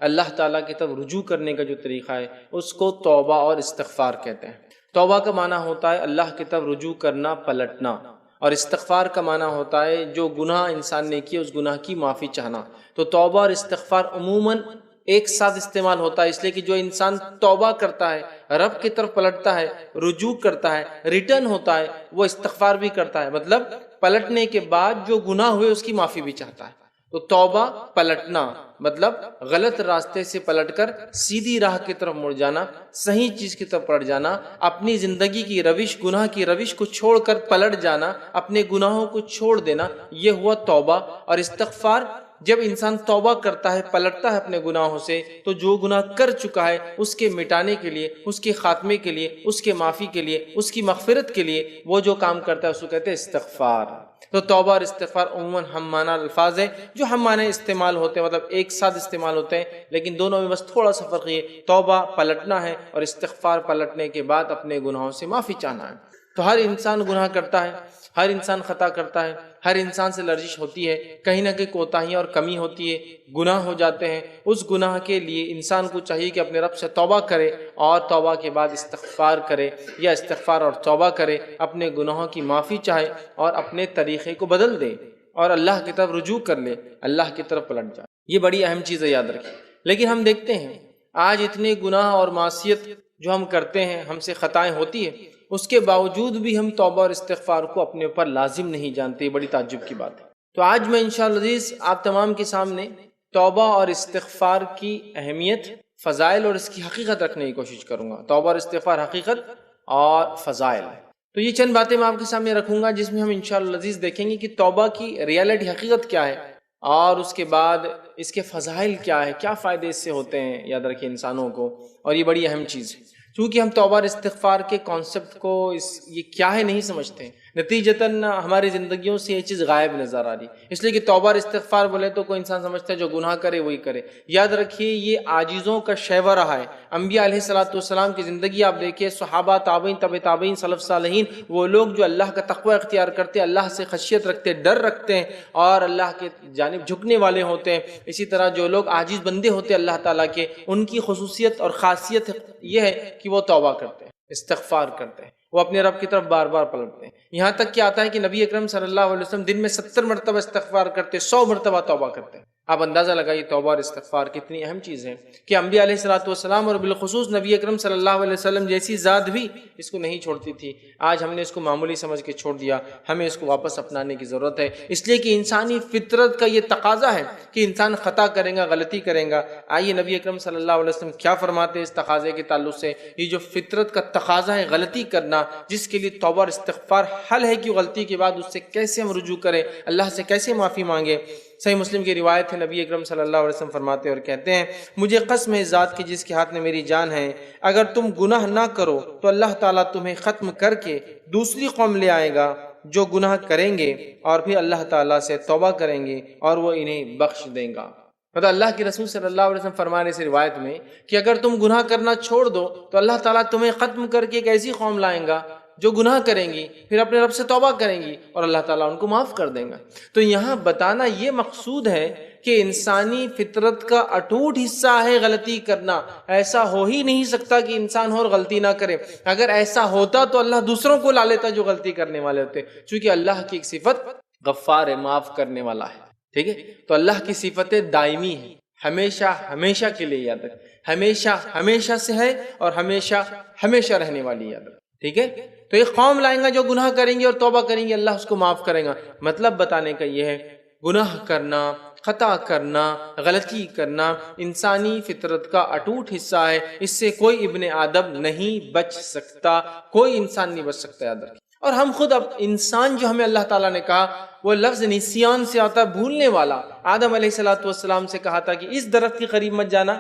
اللہ تعالیٰ کی طرف رجوع کرنے کا جو طریقہ ہے اس کو توبہ اور استغفار کہتے ہیں۔ توبہ کا معنی ہوتا ہے اللہ کی طرف رجوع کرنا، پلٹنا، اور استغفار کا معنی ہوتا ہے جو گناہ انسان نے کیا اس گناہ کی معافی چاہنا۔ تو توبہ اور استغفار عموماً ایک ساتھ استعمال ہوتا ہے، اس لیے کہ جو انسان توبہ کرتا ہے، رب کی طرف پلٹتا ہے، رجوع کرتا ہے، ریٹرن ہوتا ہے، وہ استغفار بھی کرتا ہے، مطلب پلٹنے کے بعد جو گناہ ہوئے اس کی معافی بھی چاہتا ہے۔ تو توبہ پلٹنا مطلب غلط راستے سے پلٹ کر سیدھی راہ کی طرف مڑ جانا، صحیح چیز کی طرف پلٹ جانا، اپنی زندگی کی روش، گناہ کی روش کو چھوڑ کر پلٹ جانا، اپنے گناہوں کو چھوڑ دینا، یہ ہوا توبہ۔ اور استغفار جب انسان توبہ کرتا ہے، پلٹتا ہے اپنے گناہوں سے، تو جو گناہ کر چکا ہے اس کے مٹانے کے لیے، اس کے خاتمے کے لیے، اس کے معافی کے لیے، اس کی مغفرت کے لیے وہ جو کام کرتا ہے اس کو کہتے ہیں استغفار۔ تو توبہ اور استغفار عموماً ہم معنی الفاظ ہیں جو ہم معنی استعمال ہوتے ہیں، مطلب ایک ساتھ استعمال ہوتے ہیں، لیکن دونوں میں بس تھوڑا سا فرق یہ، توبہ پلٹنا ہے اور استغفار پلٹنے کے بعد اپنے گناہوں سے معافی چاہنا ہے۔ تو ہر انسان گناہ کرتا ہے، ہر انسان خطا کرتا ہے، ہر انسان سے لرزش ہوتی ہے، کہیں نہ کہیں کوتاہیاں اور کمی ہوتی ہے، گناہ ہو جاتے ہیں۔ اس گناہ کے لیے انسان کو چاہیے کہ اپنے رب سے توبہ کرے اور توبہ کے بعد استغفار کرے، یا استغفار اور توبہ کرے، اپنے گناہوں کی معافی چاہے اور اپنے طریقے کو بدل دے اور اللہ کی طرف رجوع کر لے، اللہ کی طرف پلٹ جائے۔ یہ بڑی اہم چیز ہے، یاد رکھیں۔ لیکن ہم دیکھتے ہیں آج اتنے گناہ اور معصیت جو ہم کرتے ہیں، ہم سے خطائیں ہوتی ہیں، اس کے باوجود بھی ہم توبہ اور استغفار کو اپنے اوپر لازم نہیں جانتے۔ بڑی تعجب کی بات ہے۔ تو آج میں انشاءاللہ عزیز آپ تمام کے سامنے توبہ اور استغفار کی اہمیت، فضائل اور اس کی حقیقت رکھنے کی کوشش کروں گا۔ توبہ اور استغفار، حقیقت اور فضائل۔ تو یہ چند باتیں میں آپ کے سامنے رکھوں گا جس میں ہم انشاءاللہ عزیز دیکھیں گے کہ توبہ کی ریالٹی، حقیقت کیا ہے، اور اس کے بعد اس کے فضائل کیا ہے، کیا فائدے اس سے ہوتے ہیں، یاد رکھیں انسانوں کو۔ اور یہ بڑی اہم چیز ہے، چونکہ ہم توبہ اور استغفار کے کانسیپٹ کو یہ کیا ہے نہیں سمجھتے، نتیجتاً ہماری زندگیوں سے یہ چیز غائب نظر آ رہی، اس لیے کہ توبہ اور استغفار بولے تو کوئی انسان سمجھتا ہے جو گناہ کرے وہی کرے۔ یاد رکھیے یہ عاجزوں کا شیوہ رہا ہے۔ انبیاء علیہ السلام کی زندگی آپ دیکھیں، صحابہ، تابعین، تبع تابعین، سلف صالحین، وہ لوگ جو اللہ کا تقوی اختیار کرتے، اللہ سے خشیت رکھتے، ڈر رکھتے ہیں اور اللہ کے جانب جھکنے والے ہوتے ہیں۔ اسی طرح جو لوگ عاجز بندے ہوتے ہیں اللہ تعالیٰ کے، ان کی خصوصیت اور خاصیت یہ ہے کہ وہ توبہ کرتے ہیں، استغفار کرتے ہیں، وہ اپنے رب کی طرف بار بار پلٹتے ہیں۔ یہاں تک کہ آتا ہے کہ نبی اکرم صلی اللہ علیہ وسلم دن میں 70 مرتبہ استغفار کرتے، 100 مرتبہ توبہ کرتے ہیں۔ آپ اندازہ لگائیے توبہ اور استغفار کتنی اہم چیز ہے کہ انبیاء علیہ السلام اور بالخصوص نبی اکرم صلی اللہ علیہ وسلم جیسی ذات بھی اس کو نہیں چھوڑتی تھی۔ آج ہم نے اس کو معمولی سمجھ کے چھوڑ دیا، ہمیں اس کو واپس اپنانے کی ضرورت ہے، اس لیے کہ انسانی فطرت کا یہ تقاضا ہے کہ انسان خطا کرے گا، غلطی کرے گا۔ آئیے نبی اکرم صلی اللہ علیہ وسلم کیا فرماتے ہیں اس تقاضے کے تعلق سے۔ یہ جو فطرت کا تقاضا ہے غلطی کرنا، جس کے لیے توبہ اور استغفار حل ہے کہ غلطی کے بعد اس سے کیسے ہم رجوع کریں، اللہ سے کیسے معافی مانگے۔ صحیح مسلم کی روایت ہے، نبی اکرم صلی اللہ علیہ وسلم فرماتے اور کہتے ہیں، مجھے قسم ہے ذات کی جس کے ہاتھ میں میری جان ہے، اگر تم گناہ نہ کرو تو اللہ تعالیٰ تمہیں ختم کر کے دوسری قوم لے آئے گا جو گناہ کریں گے اور پھر اللہ تعالیٰ سے توبہ کریں گے اور وہ انہیں بخش دیں گا۔ مطلب اللہ کے رسول صلی اللہ علیہ وسلم فرمانے سے روایت میں کہ اگر تم گناہ کرنا چھوڑ دو تو اللہ تعالیٰ تمہیں ختم کر کے ایک ایسی قوم لائیں گا جو گناہ کریں گی، پھر اپنے رب سے توبہ کریں گی اور اللہ تعالیٰ ان کو معاف کر دیں گا۔ تو یہاں بتانا یہ مقصود ہے کہ انسانی فطرت کا اٹوٹ حصہ ہے غلطی کرنا۔ ایسا ہو ہی نہیں سکتا کہ انسان اور غلطی نہ کرے۔ اگر ایسا ہوتا تو اللہ دوسروں کو لا لیتا جو غلطی کرنے والے ہوتے، چونکہ اللہ کی ایک صفت غفار ہے، معاف کرنے والا ہے، ٹھیک ہے۔ تو اللہ کی صفتیں دائمی ہیں، ہمیشہ ہمیشہ کے لیے، یاد رکھ، ہمیشہ ہمیشہ سے ہے اور ہمیشہ ہمیشہ رہنے والی، یاد رکھ، ٹھیک ہے۔ تو ایک قوم لائیں گا جو گناہ کریں گے اور توبہ کریں گے، اللہ اس کو معاف کرے گا۔ مطلب بتانے کا یہ ہے گناہ کرنا، خطا کرنا، غلطی کرنا انسانی فطرت کا اٹوٹ حصہ ہے، اس سے کوئی ابن آدم نہیں بچ سکتا، کوئی انسان نہیں بچ سکتا، یاد رکھیں۔ اور ہم خود اب انسان جو ہمیں اللہ تعالیٰ نے کہا وہ لفظ نسیان سے آتا، بھولنے والا۔ آدم علیہ السلام سے کہا تھا کہ اس درخت کے قریب مت جانا،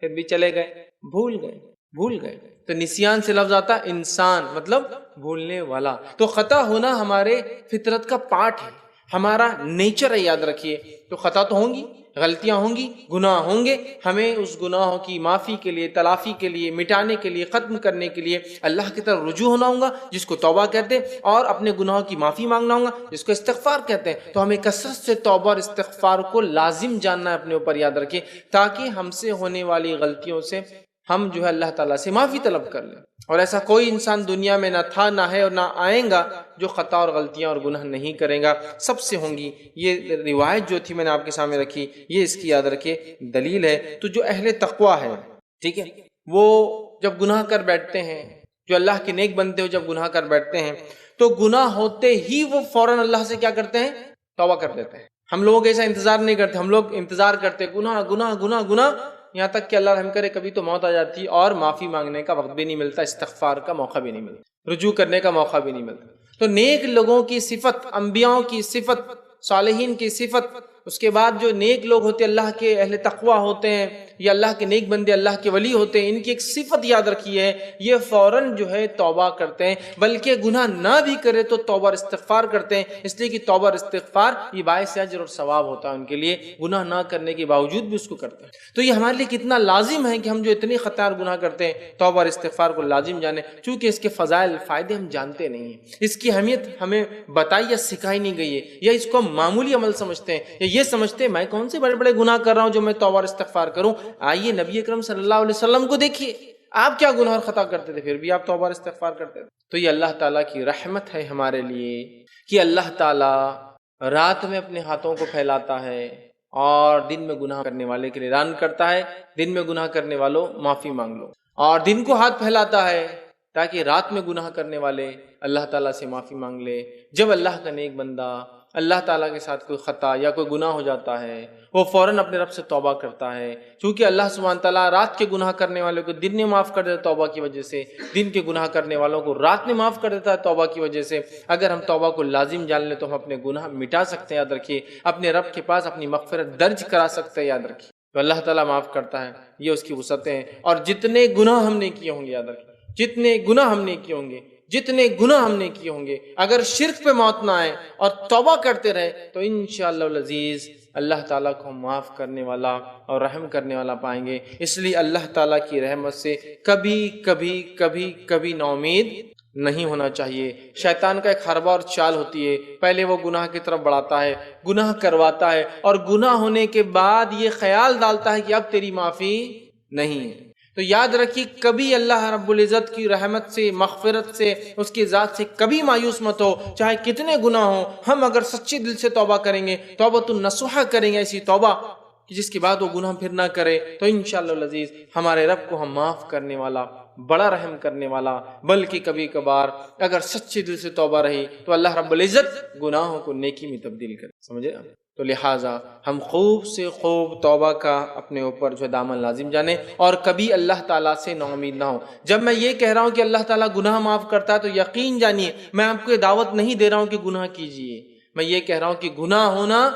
پھر بھی چلے گئے، بھول گئے۔ تو نسیان سے لفظ آتا انسان، مطلب بھولنے والا۔ تو خطا ہونا ہمارے فطرت کا پارٹ ہے، ہمارا نیچر ہے، یاد رکھیے۔ تو خطا تو ہوں گی، غلطیاں ہوں گی، گناہ ہوں گے، ہمیں اس گناہوں کی معافی کے لیے، تلافی کے لیے، مٹانے کے لیے، ختم کرنے کے لیے اللہ کی طرف رجوع ہونا ہوگا، جس کو توبہ کہتے ہیں، اور اپنے گناہوں کی معافی مانگنا ہوگا، جس کو استغفار کہتے ہیں۔ تو ہمیں کثرت سے توبہ اور استغفار کو لازم جاننا ہے اپنے اوپر، یاد رکھیں، تاکہ ہم سے ہونے والی غلطیوں سے ہم جو ہے اللہ تعالیٰ سے معافی طلب کر لیں۔ اور ایسا کوئی انسان دنیا میں نہ تھا، نہ ہے اور نہ آئیں گا جو خطا اور غلطیاں اور گناہ نہیں کرے گا، سب سے ہوں گی۔ یہ روایت جو تھی میں نے آپ کے سامنے رکھی، یہ اس کی یاد رکھے دلیل ہے۔ تو جو اہل تقویٰ ہے، ٹھیک ہے، وہ جب گناہ کر بیٹھتے ہیں، جو اللہ کے نیک بندے ہو جب گناہ کر بیٹھتے ہیں تو گناہ ہوتے ہی وہ فوراً اللہ سے کیا کرتے ہیں؟ توبہ کر لیتے ہیں۔ ہم لوگ ایسا انتظار نہیں کرتے، ہم لوگ انتظار کرتے گناہ گناہ گناہ گناہ، یہاں تک کہ اللہ رحم کرے کبھی تو موت آ جاتی اور معافی مانگنے کا وقت بھی نہیں ملتا، استغفار کا موقع بھی نہیں ملتا، رجوع کرنے کا موقع بھی نہیں ملتا۔ تو نیک لوگوں کی صفت، انبیاءوں کی صفت، صالحین کی صفت، اس کے بعد جو نیک لوگ ہوتے اللہ کے اہل تقویٰ ہوتے ہیں یا اللہ کے نیک بندے اللہ کے ولی ہوتے ہیں، ان کی ایک صفت یاد رکھی ہے، یہ فوراً جو ہے توبہ کرتے ہیں، بلکہ گناہ نہ بھی کرے تو توبہ اور استغفار کرتے ہیں، اس لیے کہ توبہ اور استغفار یہ باعث اجر اور ثواب ہوتا ہے ان کے لیے، گناہ نہ کرنے کے باوجود بھی اس کو کرتے ہیں۔ تو یہ ہمارے لیے کتنا لازم ہے کہ ہم جو اتنے خطار گناہ کرتے ہیں توبہ اور استغفار کو لازم جانیں، چونکہ اس کے فضائل، فائدے ہم جانتے نہیں ہیں، اس کی اہمیت ہمیں بتائی یا سکھائی نہیں گئی ہے، یا اس کو ہم معمولی عمل سمجھتے ہیں، یا یہ سمجھتے ہیں میں کون سے بڑے بڑے گناہ کر رہا ہوں جو میں توبہ اور استغفار کروں۔ آئیے نبی اکرم صلی اللہ علیہ وسلم کو دیکھیے، آپ کیا گناہ اور خطا کرتے تھے، پھر بھی آپ توبہ اور استغفار کرتے تھے۔ تو یہ اللہ تعالیٰ کی رحمت ہے ہمارے لیے کہ اللہ تعالیٰ رات میں اپنے ہاتھوں کو پھیلاتا ہے اور دن میں گناہ کرنے والے کے لیے اعلان کرتا ہے، دن میں گناہ کرنے والوں معافی مانگ لو، اور دن کو ہاتھ پھیلاتا ہے تاکہ رات میں گناہ کرنے والے اللہ تعالیٰ سے معافی مانگ لے۔ جب اللہ کا نیک بندہ اللہ تعالیٰ کے ساتھ کوئی خطا یا کوئی گناہ ہو جاتا ہے، وہ فوراً اپنے رب سے توبہ کرتا ہے، چونکہ اللہ سبحانہ تعالیٰ رات کے گناہ کرنے والوں کو دن میں معاف کر دیتا ہے توبہ کی وجہ سے، دن کے گناہ کرنے والوں کو رات میں معاف کر دیتا ہے توبہ کی وجہ سے۔ اگر ہم توبہ کو لازم جان لیں تو ہم اپنے گناہ مٹا سکتے ہیں، یاد رکھیے، اپنے رب کے پاس اپنی مغفرت درج کرا سکتے ہیں، یاد رکھیے۔ تو اللہ تعالیٰ معاف کرتا ہے، یہ اس کی وسعتیں ہیں۔ اور جتنے گناہ ہم نے کیے ہوں گے، یاد رکھیے، جتنے گناہ ہم نے کیے ہوں گے، جتنے گناہ ہم نے کیے ہوں گے، اگر شرک پہ موت نہ آئے اور توبہ کرتے رہے تو انشاءاللہ العزیز اللہ تعالیٰ کو معاف کرنے والا اور رحم کرنے والا پائیں گے۔ اس لیے اللہ تعالیٰ کی رحمت سے کبھی کبھی کبھی کبھی نا امید نہیں ہونا چاہیے۔ شیطان کا ایک حربہ اور چال ہوتی ہے، پہلے وہ گناہ کی طرف بڑھاتا ہے، گناہ کرواتا ہے، اور گناہ ہونے کے بعد یہ خیال ڈالتا ہے کہ اب تیری معافی نہیں ہے۔ تو یاد رکھیے، کبھی اللہ رب العزت کی رحمت سے، مغفرت سے، اس کی ذات سے کبھی مایوس مت ہو، چاہے کتنے گناہ ہوں۔ ہم اگر سچے دل سے توبہ کریں گے، توبۃ النصوحہ کریں گے، ایسی توبہ جس کے بعد وہ گناہ پھر نہ کرے، تو انشاءاللہ العزیز ہمارے رب کو ہم معاف کرنے والا، بڑا رحم کرنے والا، بلکہ کبھی کبھار اگر سچے دل سے توبہ رہی تو اللہ رب العزت گناہوں کو نیکی میں تبدیل کرے، سمجھے؟ تو لہٰذا ہم خوب سے خوب توبہ کا اپنے اوپر جو دامن لازم جانیں، اور کبھی اللہ تعالیٰ سے نا امید نہ ہو۔ جب میں یہ کہہ رہا ہوں کہ اللہ تعالیٰ گناہ معاف کرتا ہے تو یقین جانیے میں آپ کو یہ دعوت نہیں دے رہا ہوں کہ گناہ کیجئے، میں یہ کہہ رہا ہوں کہ گناہ ہونا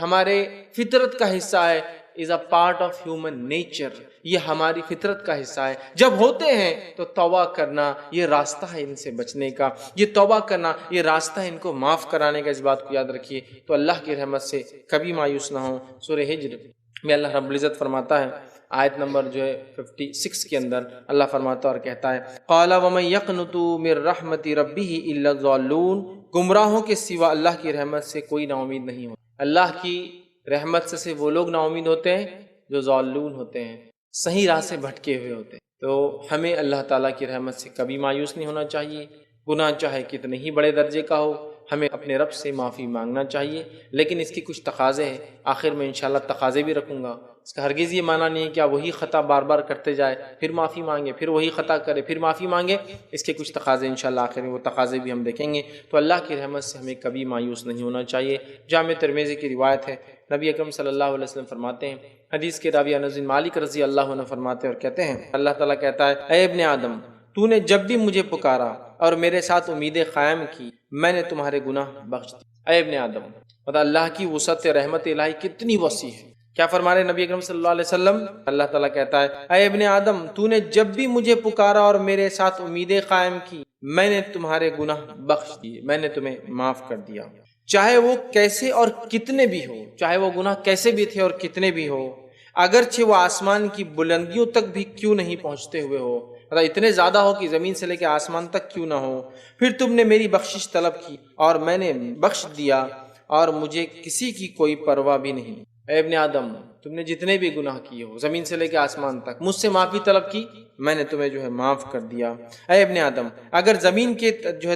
ہمارے فطرت کا حصہ ہے، is a part of human nature، یہ ہماری فطرت کا حصہ ہے۔ جب ہوتے ہیں تو توبہ کرنا یہ راستہ ہے ان سے بچنے کا، یہ توبہ کرنا یہ راستہ ہے ان کو معاف کرانے کا، اس بات کو یاد رکھیے۔ تو اللہ کی رحمت سے کبھی مایوس نہ ہوں۔ سورہ ہجر میں اللہ رب العزت فرماتا ہے، آیت نمبر جو ہے 56 کے اندر اللہ فرماتا اور کہتا ہے، قَالَ وَمَن يَقْنُطُ مِن رَحْمَةِ رَبِّهِ إِلَّا الضَّالُّونَ، گمراہوں کے سوا اللہ کی رحمت سے کوئی نا امید نہیں ہوتا۔ اللہ کی رحمت سے صرف وہ لوگ نا امید ہوتے ہیں جو ضالون ہوتے ہیں، صحیح راہ سے بھٹکے ہوئے ہوتے ہیں۔ تو ہمیں اللہ تعالیٰ کی رحمت سے کبھی مایوس نہیں ہونا چاہیے، گناہ چاہے کتنے ہی بڑے درجے کا ہو، ہمیں اپنے رب سے معافی مانگنا چاہیے، لیکن اس کی کچھ تقاضے ہیں، آخر میں انشاءاللہ تقاضے بھی رکھوں گا۔ اس کا ہرگز یہ معنی نہیں ہے کہ آپ وہی خطا بار بار کرتے جائے، پھر معافی مانگے، پھر وہی خطا کرے، پھر معافی مانگے۔ اس کے کچھ تقاضے انشاءاللہ آخر میں وہ تقاضے بھی ہم دیکھیں گے۔ تو اللہ کی رحمت سے ہمیں کبھی مایوس نہیں ہونا چاہیے۔ جامع ترمذی کی روایت ہے، نبی اکرم صلی اللہ علیہ وسلم فرماتے ہیں، حدیث کے راوی انس بن مالک رضی اللہ عنہ فرماتے ہیں اور کہتے ہیں، اللہ تعالیٰ کہتا ہے، اے ابن آدم، تو نے جب بھی مجھے پکارا اور میرے ساتھ امیدیں قائم کی، میں نے تمہارے گناہ بخش دیے۔ اے ابن آدم، مطلب اللہ کی وسعت رحمت الہی کتنی وسیع ہے۔ کیا فرما رہے نبی اکرم صلی اللہ علیہ وسلم؟ اللہ تعالیٰ کہتا ہے، اے ابن آدم، تو نے جب بھی مجھے پکارا اور میرے ساتھ امیدیں قائم کی، میں نے تمہارے گناہ بخش دیے، میں نے تمہیں معاف کر دیا۔ چاہے وہ کیسے اور کتنے بھی ہو، چاہے وہ گناہ کیسے بھی تھے اور کتنے بھی ہو، اگرچہ وہ آسمان کی بلندیوں تک بھی کیوں نہیں پہنچتے ہوئے ہو، مطلب اتنے زیادہ ہو کہ زمین سے لے کے آسمان تک کیوں نہ ہو، پھر تم نے میری بخشش طلب کی اور میں نے بخش دیا اور مجھے کسی کی کوئی پرواہ بھی نہیں۔ اے ابن آدم، تم نے جتنے بھی گناہ کیے ہو زمین سے لے کے آسمان تک، مجھ سے معافی طلب کی، میں نے تمہیں معاف کر دیا۔ اے ابن آدم، اگر زمین کے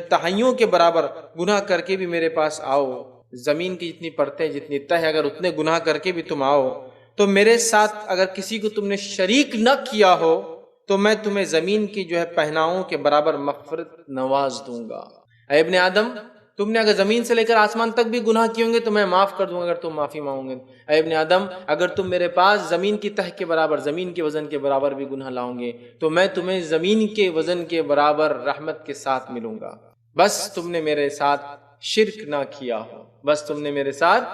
تہائیوں کے برابر گناہ کر کے بھی میرے پاس آؤ، زمین کی جتنی پرتیں جتنی تہ ہے، اگر اتنے گناہ کر کے بھی تم آؤ تو میرے ساتھ اگر کسی کو تم نے شریک نہ کیا ہو تو میں تمہیں زمین کی پہناؤں کے برابر مغفرت نواز دوں گا۔ اے ابن آدم، تم نے اگر زمین سے لے کر آسمان تک بھی گناہ کیے ہوں گے تو میں معاف کر دوں گا اگر تم معافی مانگو گے۔ اے ابن آدم، اگر تم میرے پاس زمین کی تہ کے برابر، زمین کے وزن کے برابر بھی گناہ لاؤ گے تو میں تمہیں زمین کے وزن کے برابر رحمت کے ساتھ ملوں گا، بس تم نے میرے ساتھ شرک نہ کیا ہو، بس تم نے میرے ساتھ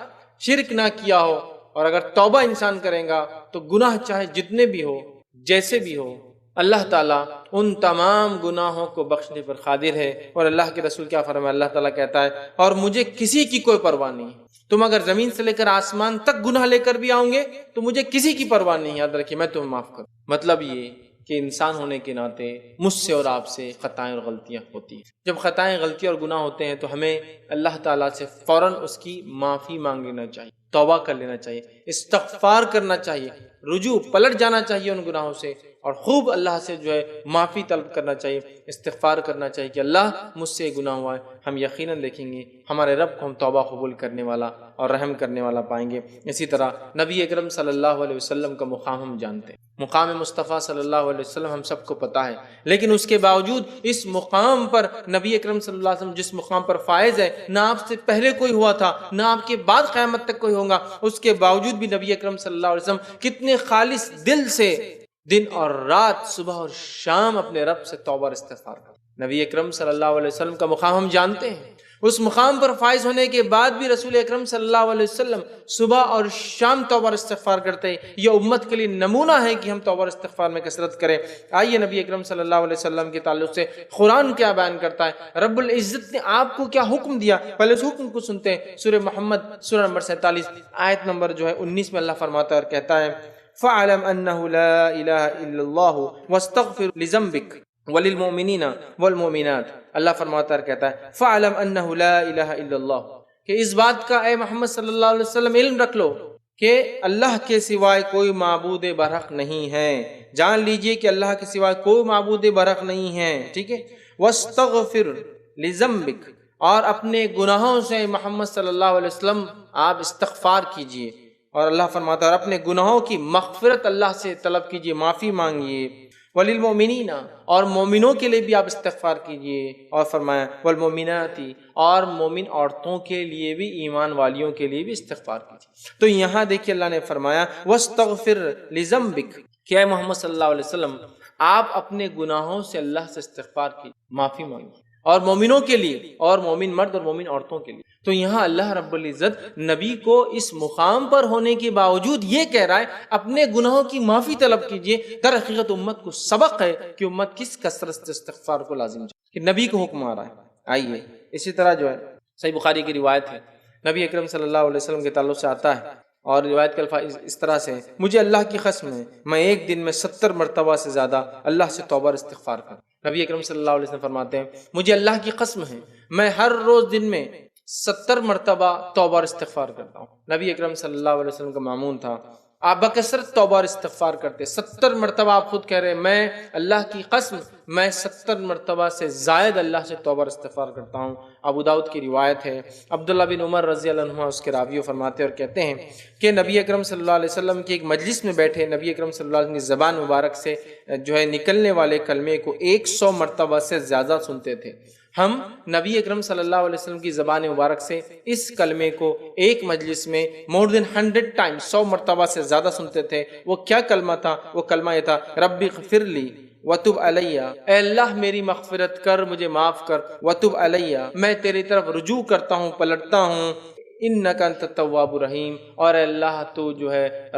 شرک نہ کیا ہو۔ اور اگر توبہ انسان کرے گا تو گناہ چاہے جتنے بھی ہو، جیسے بھی ہو، اللہ تعالیٰ ان تمام گناہوں کو بخشنے پر قادر ہے۔ اور اللہ کے رسول کیا فرمایا؟ اللہ تعالیٰ کہتا ہے اور مجھے کسی کی کوئی پرواہ نہیں، تم اگر زمین سے لے کر آسمان تک گناہ لے کر بھی آؤ گے تو مجھے کسی کی پرواہ نہیں، یاد رکھیے میں تمہیں معاف کروں۔ مطلب یہ کہ انسان ہونے کے ناطے مجھ سے اور آپ سے خطائیں اور غلطیاں ہوتی ہیں۔ جب خطائیں، غلطیاں اور گناہ ہوتے ہیں تو ہمیں اللہ تعالیٰ سے فوراً اس کی معافی مانگ لینا چاہیے، توبہ کر لینا چاہیے، استغفار کرنا چاہیے، رجوع پلٹ جانا چاہیے ان گناہوں سے، اور خوب اللہ سے معافی طلب کرنا چاہیے، استغفار کرنا چاہیے کہ اللہ مجھ سے گناہ ہوا ہے۔ ہم یقیناً دیکھیں گے ہمارے رب کو ہم توبہ قبول کرنے والا اور رحم کرنے والا پائیں گے۔ اسی طرح نبی اکرم صلی اللہ علیہ وسلم کا مقام ہم جانتے ہیں، مقام مصطفیٰ صلی اللہ علیہ وسلم ہم سب کو پتہ ہے، لیکن اس کے باوجود اس مقام پر نبی اکرم صلی اللہ علیہ وسلم جس مقام پر فائز ہے، نہ آپ سے پہلے کوئی ہوا تھا نہ آپ کے بعد قیامت تک کوئی ہوگا، اس کے باوجود بھی نبی اکرم صلی اللہ علیہ وسلم کتنے خالص دل سے دن اور رات، صبح اور شام اپنے رب سے توبہ اور استغفار کرتے۔ نبی اکرم صلی اللہ علیہ وسلم کا مقام ہم جانتے ہیں، اس مقام پر فائز ہونے کے بعد بھی رسول اکرم صلی اللہ علیہ وسلم صبح اور شام توبہ اور استغفار کرتے ہیں۔ یہ امت کے لیے نمونہ ہے کہ ہم توبہ اور استغفار میں کثرت کریں۔ آئیے نبی اکرم صلی اللہ علیہ وسلم کے تعلق سے قرآن کیا بیان کرتا ہے، رب العزت نے آپ کو کیا حکم دیا، پہلے اس حکم کو سنتے ہیں۔ سورہ محمد سورہ نمبر 47 آیت نمبر 19 میں اللہ فرماتا ہے اور کہتا ہے فَاعْلَمْ أَنَّهُ لَا إِلَهَ إِلَّا اللَّهُ وَاسْتَغْفِرْ لِذَنبِكَ وَلِلْمُؤْمِنِينَ وَالْمُؤْمِنَاتِ۔ اللہ فرماتا ہے کہتا ہے فَاعْلَمْ أَنَّهُ لَا إِلَهَ إِلَّا اللَّهُ، کہ اس بات کا اے محمد صلی اللہ علیہ وسلم علم رکھ لو کہ اللہ کے سوائے کوئی معبود برحق نہیں ہے، جان لیجئے کہ اللہ کے سوائے کوئی معبود برحق نہیں ہے، ٹھیک ہے۔ وَاسْتَغْفِرْ لِذَنبِكَ، اور اپنے گناہوں سے محمد صلی اللہ علیہ وسلم آپ استغفار کیجئے، اور اللہ فرماتا ہے اور اپنے گناہوں کی مغفرت اللہ سے طلب کیجئے، معافی مانگیے۔ وَلِلْمُؤْمِنِينَ، اور مومنوں کے لیے بھی آپ استغفار کیجئے، اور فرمایا وَالْمُؤْمِنَاتِ، اور مومن عورتوں کے لیے بھی، ایمان والیوں کے لیے بھی استغفار کیجئے۔ تو یہاں دیکھیے اللہ نے فرمایا وَاسْتَغْفِرْ لِذَنبِكَ، کہ اے محمد صلی اللہ علیہ وسلم آپ اپنے گناہوں سے اللہ سے استغفار کیجئے، معافی مانگیے، اور مومنوں کے لیے، اور مومن مرد اور مومن عورتوں کے لیے۔ تو یہاں اللہ رب العزت نبی کو اس مقام پر ہونے کے باوجود یہ کہہ رہا ہے اپنے گناہوں کی معافی طلب کیجئے۔ در حقیقت امت کو سبق ہے کہ امت کس کثرت استغفار کو لازم جائے، کہ نبی کو حکم آ رہا ہے۔ آئیے اسی طرح صحیح بخاری کی روایت ہے، نبی اکرم صلی اللہ علیہ وسلم کے تعلق سے آتا ہے، اور روایت کے الفاظ اس طرح سے، مجھے اللہ کی قسم ہے میں ایک دن میں 70 مرتبہ سے زیادہ اللہ سے توبہ اور استغفار کروں۔ نبی اکرم صلی اللہ علیہ وسلم فرماتے ہیں مجھے اللہ کی قسم ہے میں ہر روز دن میں 70 مرتبہ توبہ اور استغفار کرتا ہوں۔ نبی اکرم صلی اللہ علیہ وسلم کا معمول تھا، آپ بکثرت توبہ اور استغفار کرتے، 70 مرتبہ آپ خود کہہ رہے ہیں میں اللہ کی قسم میں 70 مرتبہ سے زائد اللہ سے توبہ اور استغفار کرتا ہوں۔ ابو داؤد کی روایت ہے، عبداللہ بن عمر رضی اللہ عنہ اس کے راوی فرماتے اور کہتے ہیں کہ نبی اکرم صلی اللہ علیہ وسلم کی ایک مجلس میں بیٹھے، نبی اکرم صلی اللہ علیہ وسلم کی زبان مبارک سے نکلنے والے کلمے کو 100 مرتبہ سے زیادہ سنتے تھے۔ ہم نبی اکرم صلی اللہ علیہ وسلم کی زبان مبارک سے اس کلمے کو ایک مجلس میں more than 100 times، 100 مرتبہ سے زیادہ سنتے تھے۔ وہ کیا کلمہ تھا؟ وہ کلمہ یہ تھا رب اغفر لی وتب علیہ، اے اللہ میری مغفرت کر، مجھے معاف کر، وتب علیہ میں تیری طرف رجوع کرتا ہوں، پلٹتا ہوں، انک انت التواب الرحیم، اور اے اللہ تو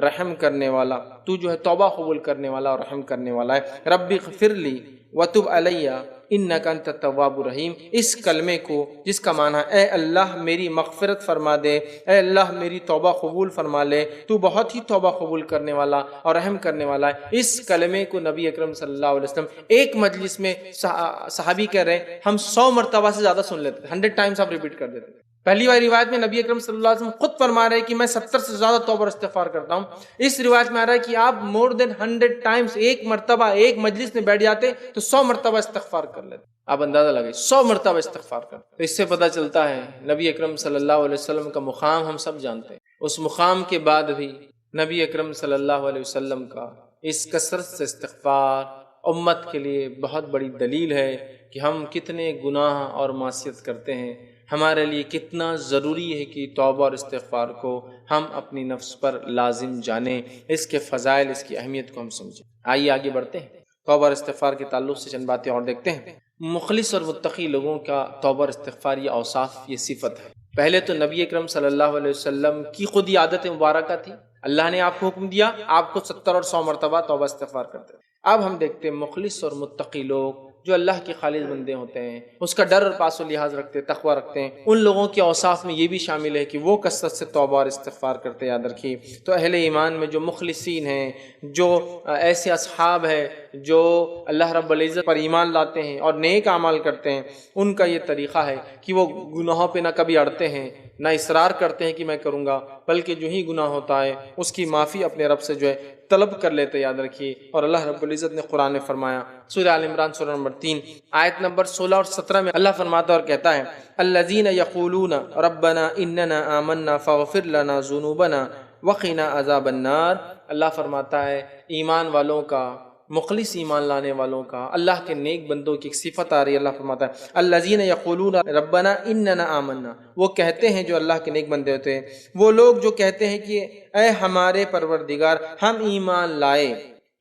رحم کرنے والا، تو توبہ قبول کرنے والا اور رحم کرنے والا ہے۔ رب اغفر لی وتب علیہ، انکا انت التواب الرحیم، اس کلمے کو جس کا معنی اے اللہ میری مغفرت فرما دے، اے اللہ میری توبہ قبول فرما لے، تو بہت ہی توبہ قبول کرنے والا اور رحم کرنے والا ہے، اس کلمے کو نبی اکرم صلی اللہ علیہ وسلم ایک مجلس میں صحابی کہہ رہے ہیں ہم 100 مرتبہ سے زیادہ سن لیتے، 100 ٹائمز آپ ریپیٹ کر دیتے۔ پہلی والی روایت میں نبی اکرم صلی اللہ علیہ وسلم خود فرما رہے ہیں کہ میں 70 سے زیادہ توبہ اور استغفار کرتا ہوں۔ اس روایت میں آ رہا ہے کہ آپ مور دین 100 ٹائمز ایک مرتبہ ایک مجلس میں بیٹھ جاتے تو 100 مرتبہ استغفار کر لیتے۔ آپ اندازہ لگائیں 100 مرتبہ استغفار کرتے، تو اس سے پتہ چلتا ہے نبی اکرم صلی اللہ علیہ وسلم کا مقام ہم سب جانتے ہیں، اس مقام کے بعد بھی نبی اکرم صلی اللہ علیہ وسلم کا اس کثرت سے استغفار امت کے لیے بہت بڑی دلیل ہے کہ ہم کتنے گناہ اور معصیت کرتے ہیں، ہمارے لیے کتنا ضروری ہے کہ توبہ اور استغفار کو ہم اپنی نفس پر لازم جانیں، اس کے فضائل، اس کی اہمیت کو ہم سمجھیں۔ آئیے آگے بڑھتے ہیں، توبہ اور استغفار کے تعلق سے چند باتیں اور دیکھتے ہیں۔ مخلص اور متقی لوگوں کا توبہ اور استغفار یہ اوصاف، یہ صفت ہے۔ پہلے تو نبی اکرم صلی اللہ علیہ وسلم کی خود ہی عادت مبارکہ تھی، اللہ نے آپ کو حکم دیا، آپ کو 70 اور 100 مرتبہ توبہ استغفار کرتے ہیں۔ اب ہم دیکھتے ہیں مخلص اور متقی لوگ جو اللہ کے خالص بندے ہوتے ہیں، اس کا ڈر اور پاس و لحاظ رکھتے ہیں، تقوی رکھتے ہیں، ان لوگوں کے اوصاف میں یہ بھی شامل ہے کہ وہ کثرت سے توبہ اور استغفار کرتے، یاد رکھیے۔ تو اہل ایمان میں جو مخلصین ہیں، جو ایسے اصحاب ہیں جو اللہ رب العزت پر ایمان لاتے ہیں اور نیک اعمال کرتے ہیں، ان کا یہ طریقہ ہے کہ وہ گناہوں پہ نہ کبھی اڑتے ہیں، نہ اصرار کرتے ہیں کہ میں کروں گا، بلکہ جو ہی گناہ ہوتا ہے اس کی معافی اپنے رب سے جو ہے طلب کر لیتے، یاد رکھیے۔ اور اللہ رب العزت نے قرآن میں فرمایا، سورہ آل عمران سورہ نمبر 3 آیت نمبر 16 اور 17 میں اللہ فرماتا اور کہتا ہے، الذین یقولون ربنا اننا آمنا فاغفر لنا ذنوبنا وقنا عذاب النار۔ اللہ فرماتا ہے ایمان والوں کا، مخلص ایمان لانے والوں کا، اللہ کے نیک بندوں کی ایک صفت آ رہی ہے، اللہ فرماتا ہے الذین یقولون ربنا اننا آمنا، وہ کہتے ہیں جو اللہ کے نیک بندے ہوتے ہیں، وہ لوگ جو کہتے ہیں کہ اے ہمارے پروردگار ہم ایمان لائے،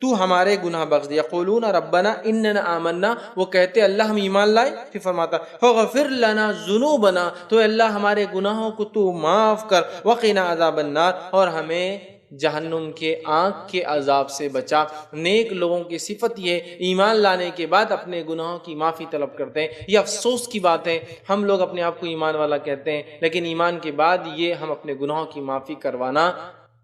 تو ہمارے گناہ بخش دے۔ یقولون ربنا اننا آمنا، وہ کہتے اللہ ہم ایمان لائے، پھر فرماتا فاغفر لنا ذنوبنا، تو اللہ ہمارے گناہوں کو تو معاف کر، وقنا عذاب النار، اور ہمیں جہنم کے آگ کے عذاب سے بچا۔ نیک لوگوں کی صفت یہ ایمان لانے کے بعد اپنے گناہوں کی معافی طلب کرتے ہیں۔ یہ افسوس کی بات ہے، ہم لوگ اپنے آپ کو ایمان والا کہتے ہیں، لیکن ایمان کے بعد یہ ہم اپنے گناہوں کی معافی کروانا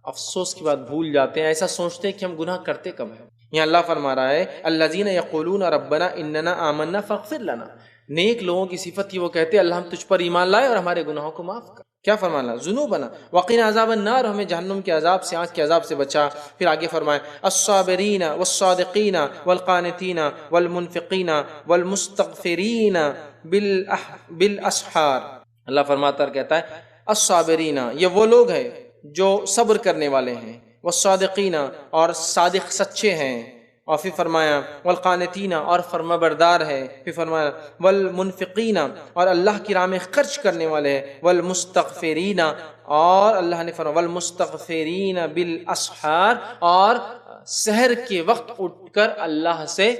افسوس کی بات بھول جاتے ہیں، ایسا سوچتے ہیں کہ ہم گناہ کرتے کب ہیں۔ یہاں اللہ فرما رہا ہے الذین یقولون ربنا اننا آمنا فاغفر لنا، نیک لوگوں کی صفت یہ وہ کہتے ہیں اللہ ہم تجھ پر ایمان لائے اور ہمارے گناہوں کو معاف کر، کیا فرمانا ذنوبنا وقنا عذاب النار، ہمیں جہنم کے عذاب سے، آگ کے عذاب سے بچا۔ پھر آگے فرمائے الصابرین والصادقین والقانتین والمنفقین والمستغفرین بالاسحار، اللہ فرماتا اور کہتا ہے الصابرین، یہ وہ لوگ ہیں جو صبر کرنے والے ہیں، والصادقین اور صادق سچے ہیں، اور پھر فرمایا والقانتین اور فرما بردار ہے، پھر فرمایا والمنفقین اور اللہ کی راہ میں خرچ کرنے والے ہیں، والمستغفرین اور اللہ نے فرمایا والمستغفرین بالاسحار، اور سحر کے وقت اٹھ کر اللہ سے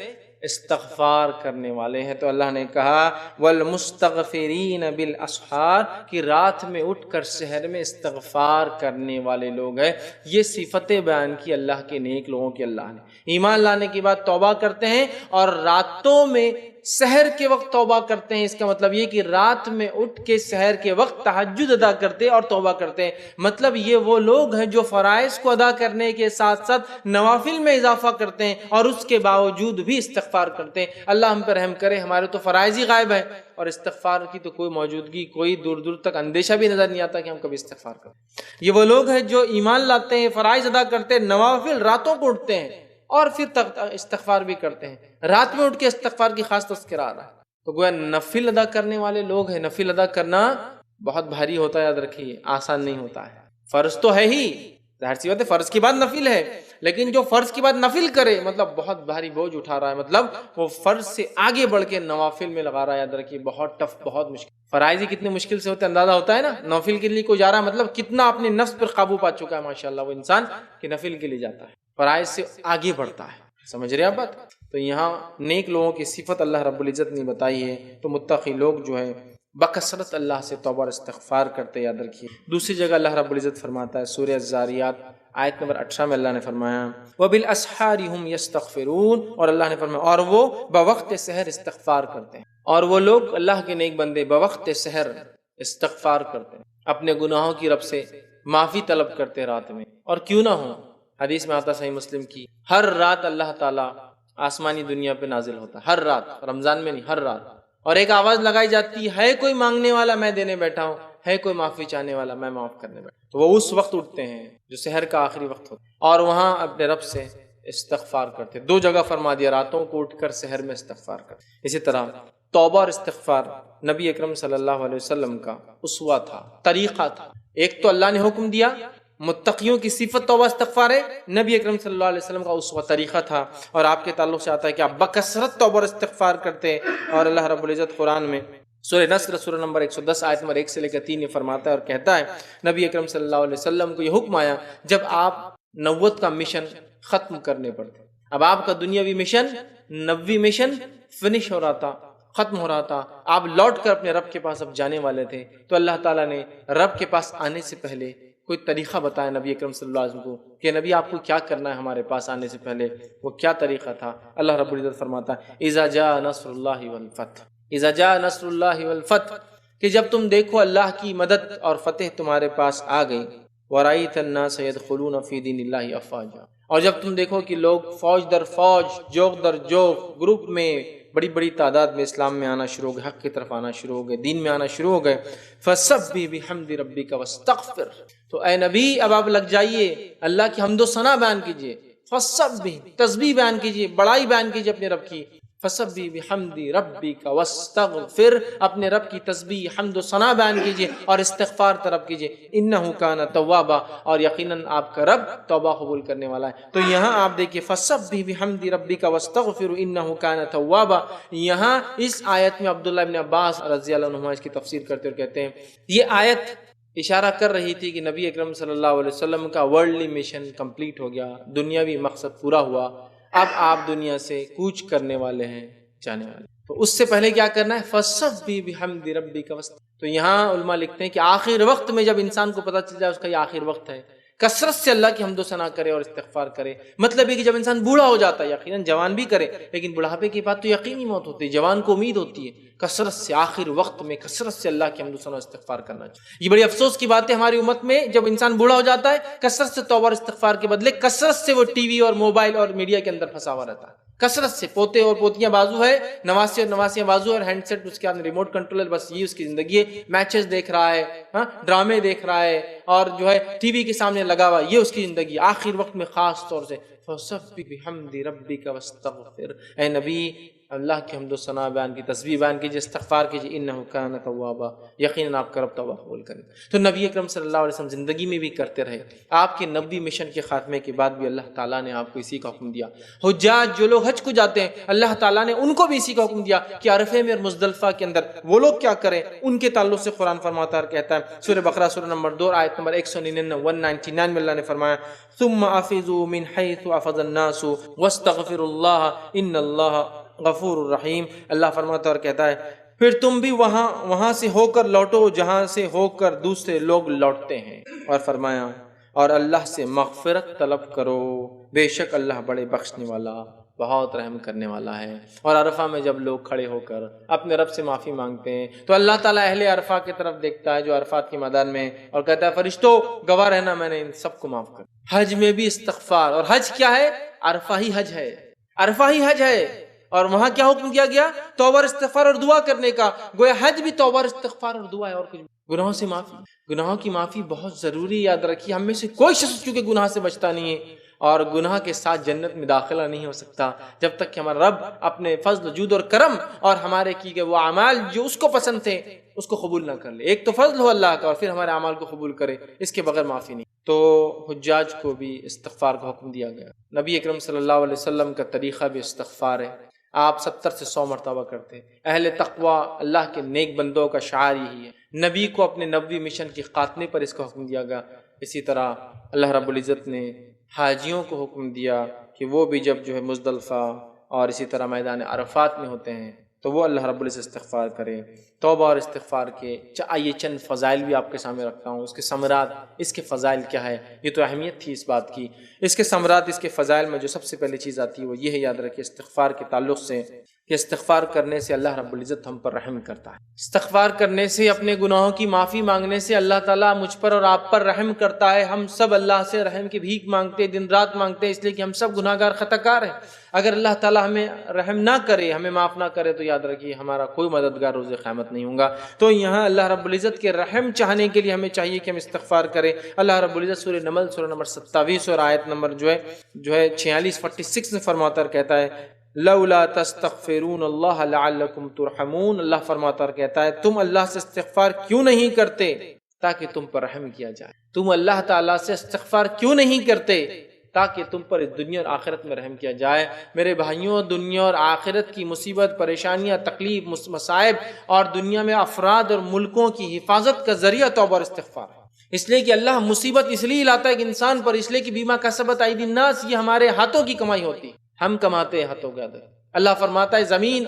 استغفار کرنے والے ہیں۔ تو اللہ نے کہا والمستغفرین بالاسحار، کہ رات میں اٹھ کر سحر میں استغفار کرنے والے لوگ ہیں۔ یہ صفتیں بیان کی اللہ کے نیک لوگوں کی اللہ نے، ایمان لانے کے بعد توبہ کرتے ہیں اور راتوں میں سحر کے وقت توبہ کرتے ہیں۔ اس کا مطلب یہ کہ رات میں اٹھ کے سحر کے وقت تہجد ادا کرتے اور توبہ کرتے ہیں۔ مطلب یہ وہ لوگ ہیں جو فرائض کو ادا کرنے کے ساتھ ساتھ نوافل میں اضافہ کرتے ہیں اور اس کے باوجود بھی استغفار کرتے ہیں۔ اللہ ہم پر رحم کرے، ہمارے تو فرائض ہی غائب ہے اور استغفار کی تو کوئی موجودگی، کوئی دور دور تک اندیشہ بھی نظر نہیں آتا کہ ہم کبھی استغفار کریں۔ یہ وہ لوگ ہیں جو ایمان لاتے ہیں، فرائض ادا کرتے ہیں، نوافل راتوں کو اٹھتے ہیں اور پھر استغفار بھی کرتے ہیں۔ رات میں اٹھ کے استغفار کی خاص تذکرہ آ رہا ہے، تو گویا نفل ادا کرنے والے لوگ ہیں۔ نفل ادا کرنا بہت بھاری ہوتا ہے، یاد رکھیے، آسان نہیں ہوتا ہے۔ فرض تو ہے ہی، ظاہر سی بات ہے، فرض کے بعد نفل ہے، لیکن جو فرض کے بعد نفل کرے مطلب بہت بھاری بوجھ اٹھا رہا ہے، مطلب وہ فرض سے آگے بڑھ کے نوافل میں لگا رہا ہے۔ یاد رکھیے بہت ٹف، بہت مشکل۔ فرائض ہی کتنے مشکل سے ہوتے ہیں اندازہ ہوتا ہے نا، نوافل کے لیے کوئی جا رہا ہے مطلب کتنا اپنے نفس پر قابو پا چکا ہے ماشاءاللہ وہ انسان کہ نفل کے لیے جاتا ہے، فرائض سے آگے بڑھتا ہے۔ سمجھ رہے آپ بات؟ تو یہاں نیک لوگوں کی صفت اللہ رب العزت نے بتائی ہے، تو متقی لوگ جو ہیں بکثرت اللہ سے توبہ اور استغفار کرتے، یاد رکھیے۔ دوسری جگہ اللہ رب العزت فرماتا ہے سورہ الزاریات آیت نمبر 18 میں اللہ نے فرمایا وَبِالْأَسْحَارِ هُمْ يَسْتَغْفِرُونَ، اور اللہ نے فرمایا اور وہ بوقت سحر استغفار کرتے ہیں. اور وہ لوگ اللہ کے نیک بندے بوقت سحر استغفار کرتے ہیں، اپنے گناہوں کی رب سے معافی طلب کرتے ہیں رات میں. اور کیوں نہ ہو، حدیث میں آتا صحیح مسلم کی، ہر رات اللہ تعالیٰ آسمانی دنیا پہ نازل ہوتا ہے، ہر رات، رمضان میں نہیں، ہر رات. اور ایک آواز لگائی جاتی ہے کوئی مانگنے والا میں دینے بیٹھا ہوں، ہے کوئی معافی چاہنے والا میں معاف کرنے بیٹھا ہوں. تو وہ اس وقت اٹھتے ہیں جو سحر کا آخری وقت ہوتا ہے، اور وہاں اپنے رب سے استغفار کرتے. دو جگہ فرما دیا، راتوں کو اٹھ کر سحر میں استغفار کرتے. اسی طرح توبہ اور استغفار نبی اکرم صلی اللہ علیہ وسلم کا اسوہ تھا، طریقہ تھا. ایک تو اللہ نے حکم دیا، متقیوں کی صفت توبہ استغفار ہے، نبی اکرم صلی اللہ علیہ وسلم کا اسوہ طریقہ تھا. اور آپ کے تعلق سے آتا ہے کہ آپ بکثرت توبہ اور استغفار کرتے. اور اللہ رب العزت قرآن میں سورہ نصر سورہ نمبر 110 آیت نمبر 1 سے لے کر 3 یہ فرماتا ہے اور کہتا ہے، نبی اکرم صلی اللہ علیہ وسلم کو یہ حکم آیا جب آپ نبوت کا مشن ختم کرنے پڑتے، اب آپ کا دنیاوی مشن، نبوی مشن فنش ہو رہا تھا، ختم ہو رہا تھا، آپ لوٹ کر اپنے رب کے پاس اب جانے والے تھے. تو اللہ تعالیٰ نے رب کے پاس آنے سے پہلے کوئی طریقہ بتایا نبی اکرم صلی اللہ علیہ وسلم کو کہ نبی آپ کو کیا کرنا ہے ہمارے پاس آنے سے پہلے. وہ کیا طریقہ تھا؟ اللہ رب العزت فرماتا ہے اذا جاء نصر اللہ والفتح، اذا جاء نصر اللہ والفتح، کہ جب تم دیکھو اللہ کی مدد اور فتح تمہارے پاس آ گئی. ورأیت الناس يدخلون فی دین اللہ افواجا، اور جب تم دیکھو کہ لوگ فوج در فوج، جوگ در جوگ، گروپ میں بڑی بڑی تعداد میں اسلام میں آنا شروع ہو گئے، حق کی طرف آنا شروع ہو گئے، دین میں آنا شروع ہو گئے. فسبح بحمد ربک واستغفر، تو اے نبی اب آپ لگ جائیے اللہ کی حمد و ثنا بیان کیجئے. فسبح، تسبیح بیان کیجئے، بڑائی بیان کیجئے اپنے رب کی. فسبح بحمد ربک واستغفر، اپنے رب کی تسبیح، حمد و ثنا بیان کیجئے اور استغفار طلب کیجئے. انہ کان توابا، اور یقیناً آپ کا رب توبہ قبول کرنے والا ہے. تو یہاں آپ دیکھیے فسبح بحمد ربک واستغفر انہ کان توابا. یہاں اس آیت میں عبداللہ ابن عباس رضی اللہ عنہما اس کی تفسیر کرتے اور کہتے ہیں یہ آیت اشارہ کر رہی تھی کہ نبی اکرم صلی اللہ علیہ وسلم کا ورلڈلی مشن کمپلیٹ ہو گیا، دنیاوی مقصد پورا ہوا، اب آپ دنیا سے کوچ کرنے والے ہیں، جانے والے. تو اس سے پہلے کیا کرنا ہے؟ فسبح بحمد ربک واستغفر. تو یہاں علماء لکھتے ہیں کہ آخر وقت میں جب انسان کو پتہ چل جائے اس کا یہ آخر وقت ہے، کثرت سے اللہ کی حمد و ثنا کرے اور استغفار کرے. مطلب ہے کہ جب انسان بوڑھا ہو جاتا ہے، یقیناً جوان بھی کرے لیکن بڑھاپے کی بات تو یقینی موت ہوتی ہے، جوان کو امید ہوتی ہے، کثرت سے آخر وقت میں کثرت سے اللہ کی حمد و ثنا استغفار کرنا چاہیے. یہ بڑی افسوس کی بات ہے ہماری امت میں، جب انسان بوڑھا ہو جاتا ہے کثرت سے توبہ اور استغفار کے بدلے کثرت سے وہ ٹی وی اور موبائل اور میڈیا کے اندر پھنسا ہوا رہتا ہے. کثرت سے پوتے اور پوتیاں بازو ہے، نواسی اور نواسیاں بازو اور ہینڈ سیٹ اس کے اندر ریموٹ کنٹرولر، بس یہ اس کی زندگی ہے. میچز دیکھ رہا ہے، ڈرامے دیکھ رہا ہے، اور جو ہے ٹی وی کے سامنے لگا ہوا، یہ اس کی زندگی. آخر وقت میں خاص طور سے فسبح بحمد ربک واستغفر، اے نبی اللہ کی حمد و ثنا بیان کی، تسبیح بیان کیجیے، استغفار کیجیے. انہ کان توابا، یقیناً آپ کا رب توبہ قبول کرے. تو نبی اکرم صلی اللہ علیہ وسلم زندگی میں بھی کرتے رہے. آپ کے نبوی مشن کے خاتمے کے بعد بھی اللہ تعالیٰ نے آپ کو اسی کا حکم دیا. حجاج جو لوگ حج کو جاتے ہیں، اللہ تعالیٰ نے ان کو بھی اسی کا حکم دیا کہ عرفے میں اور مزدلفہ کے اندر وہ لوگ کیا کریں. ان کے تعلق سے قرآن فرماتا ہے، کہتا ہے سورہ بقرہ سورہ نمبر 2 آیت نمبر 199 میں اللہ نے فرمایا ثم افیضوا من حیث افض الناس واستغفروا اللہ ان اللہ غفور الرحیم. اللہ فرماتا اور کہتا ہے پھر تم بھی وہاں سے ہو کر لوٹو جہاں سے ہو کر دوسرے لوگ لوٹتے ہیں. اور فرمایا اور اللہ سے مغفرت طلب کرو، بے شک اللہ بڑے بخشنے والا، بہت رحم کرنے والا ہے. اور عرفہ میں جب لوگ کھڑے ہو کر اپنے رب سے معافی مانگتے ہیں تو اللہ تعالیٰ اہل عرفہ کی طرف دیکھتا ہے جو عرفات کے میدان میں، اور کہتا ہے فرشتوں گواہ رہنا میں نے ان سب کو معاف کر. حج میں بھی استغفار، اور حج کیا ہے؟ عرفہ ہی حج ہے، عرفہ ہی حج ہے. اور وہاں کیا حکم دیا گیا؟ توبہ اور استغفار اور دعا کرنے کا. گویا حج بھی توبہ اور استغفار اور دعا ہے، اور کچھ. گناہوں سے معافی، گناہوں کی معافی بہت ضروری. یاد رکھیے ہم میں سے کوئی شخص کیونکہ گناہ سے بچتا نہیں ہے، اور گناہ کے ساتھ جنت میں داخلہ نہیں ہو سکتا جب تک کہ ہمارا رب اپنے فضل، جود اور کرم اور ہمارے کی گئے وہ اعمال جو اس کو پسند تھے اس کو قبول نہ کر لے. ایک تو فضل ہو اللہ کا، اور پھر ہمارے اعمال کو قبول کرے، اس کے بغیر معافی نہیں. تو حجاج کو بھی استغفار کا حکم دیا گیا. نبی اکرم صلی اللہ علیہ وسلم کا طریقہ بھی استغفار ہے. آپ 70 سے 100 مرتبہ کرتے. اہل تقوی اللہ کے نیک بندوں کا شعار یہی ہے. نبی کو اپنے نبوی مشن کے خاتمے پر اس کا حکم دیا گیا. اسی طرح اللہ رب العزت نے حاجیوں کو حکم دیا کہ وہ بھی جب جو ہے مزدلفہ اور اسی طرح میدان عرفات میں ہوتے ہیں تو وہ اللہ رب العزت استغفار کرے۔ توبہ اور استغفار کے آئیے چند فضائل بھی آپ کے سامنے رکھتا ہوں، اس کے ثمرات، اس کے فضائل کیا ہے، یہ تو اہمیت تھی اس بات کی۔ اس کے ثمرات، اس کے فضائل میں جو سب سے پہلی چیز آتی ہے وہ یہ ہے، یاد رکھیے استغفار کے تعلق سے، کہ استغفار کرنے سے اللہ رب العزت ہم پر رحم کرتا ہے۔ استغفار کرنے سے، اپنے گناہوں کی معافی مانگنے سے اللہ تعالیٰ مجھ پر اور آپ پر رحم کرتا ہے۔ ہم سب اللہ سے رحم کی بھیک مانگتے ہیں، دن رات مانگتے ہیں، اس لیے کہ ہم سب گناہ گار خطا کار ہیں۔ اگر اللہ تعالیٰ ہمیں رحم نہ کرے، ہمیں معاف نہ کرے، تو یاد رکھیے ہمارا کوئی مددگار روز قیامت نہیں ہوگا۔ تو یہاں اللہ رب العزت کے رحم چاہنے کے لیے ہمیں چاہیے کہ ہم استغفار کریں۔ اللہ رب العزت سورہ نمل سورہ نمبر 27 اور آیت نمبر جو ہے 46 میں فرماتا اور کہتا ہے لولا تستغفرون اللہ لعلکم ترحمون۔ اللہ فرماتا اور کہتا ہے تم اللہ سے استغفار کیوں نہیں کرتے تاکہ تم پر رحم کیا جائے۔ تم اللہ تعالیٰ سے استغفار کیوں نہیں کرتے تاکہ تم پر اس دنیا اور آخرت میں رحم کیا جائے۔ میرے بھائیوں، دنیا اور آخرت کی مصیبت، پریشانیاں، تکلیف، مصائب اور دنیا میں افراد اور ملکوں کی حفاظت کا ذریعہ توبہ اور استغفار ہے۔ اس لیے کہ اللہ مصیبت اس لیے لاتا ہے کہ انسان پر، اس لیے کہ بیما کسبت ایدی الناس، یہ ہمارے ہاتھوں کی کمائی ہوتی، ہم کماتے ہیں ہاتھوں کے اندر۔ اللہ فرماتا ہے زمین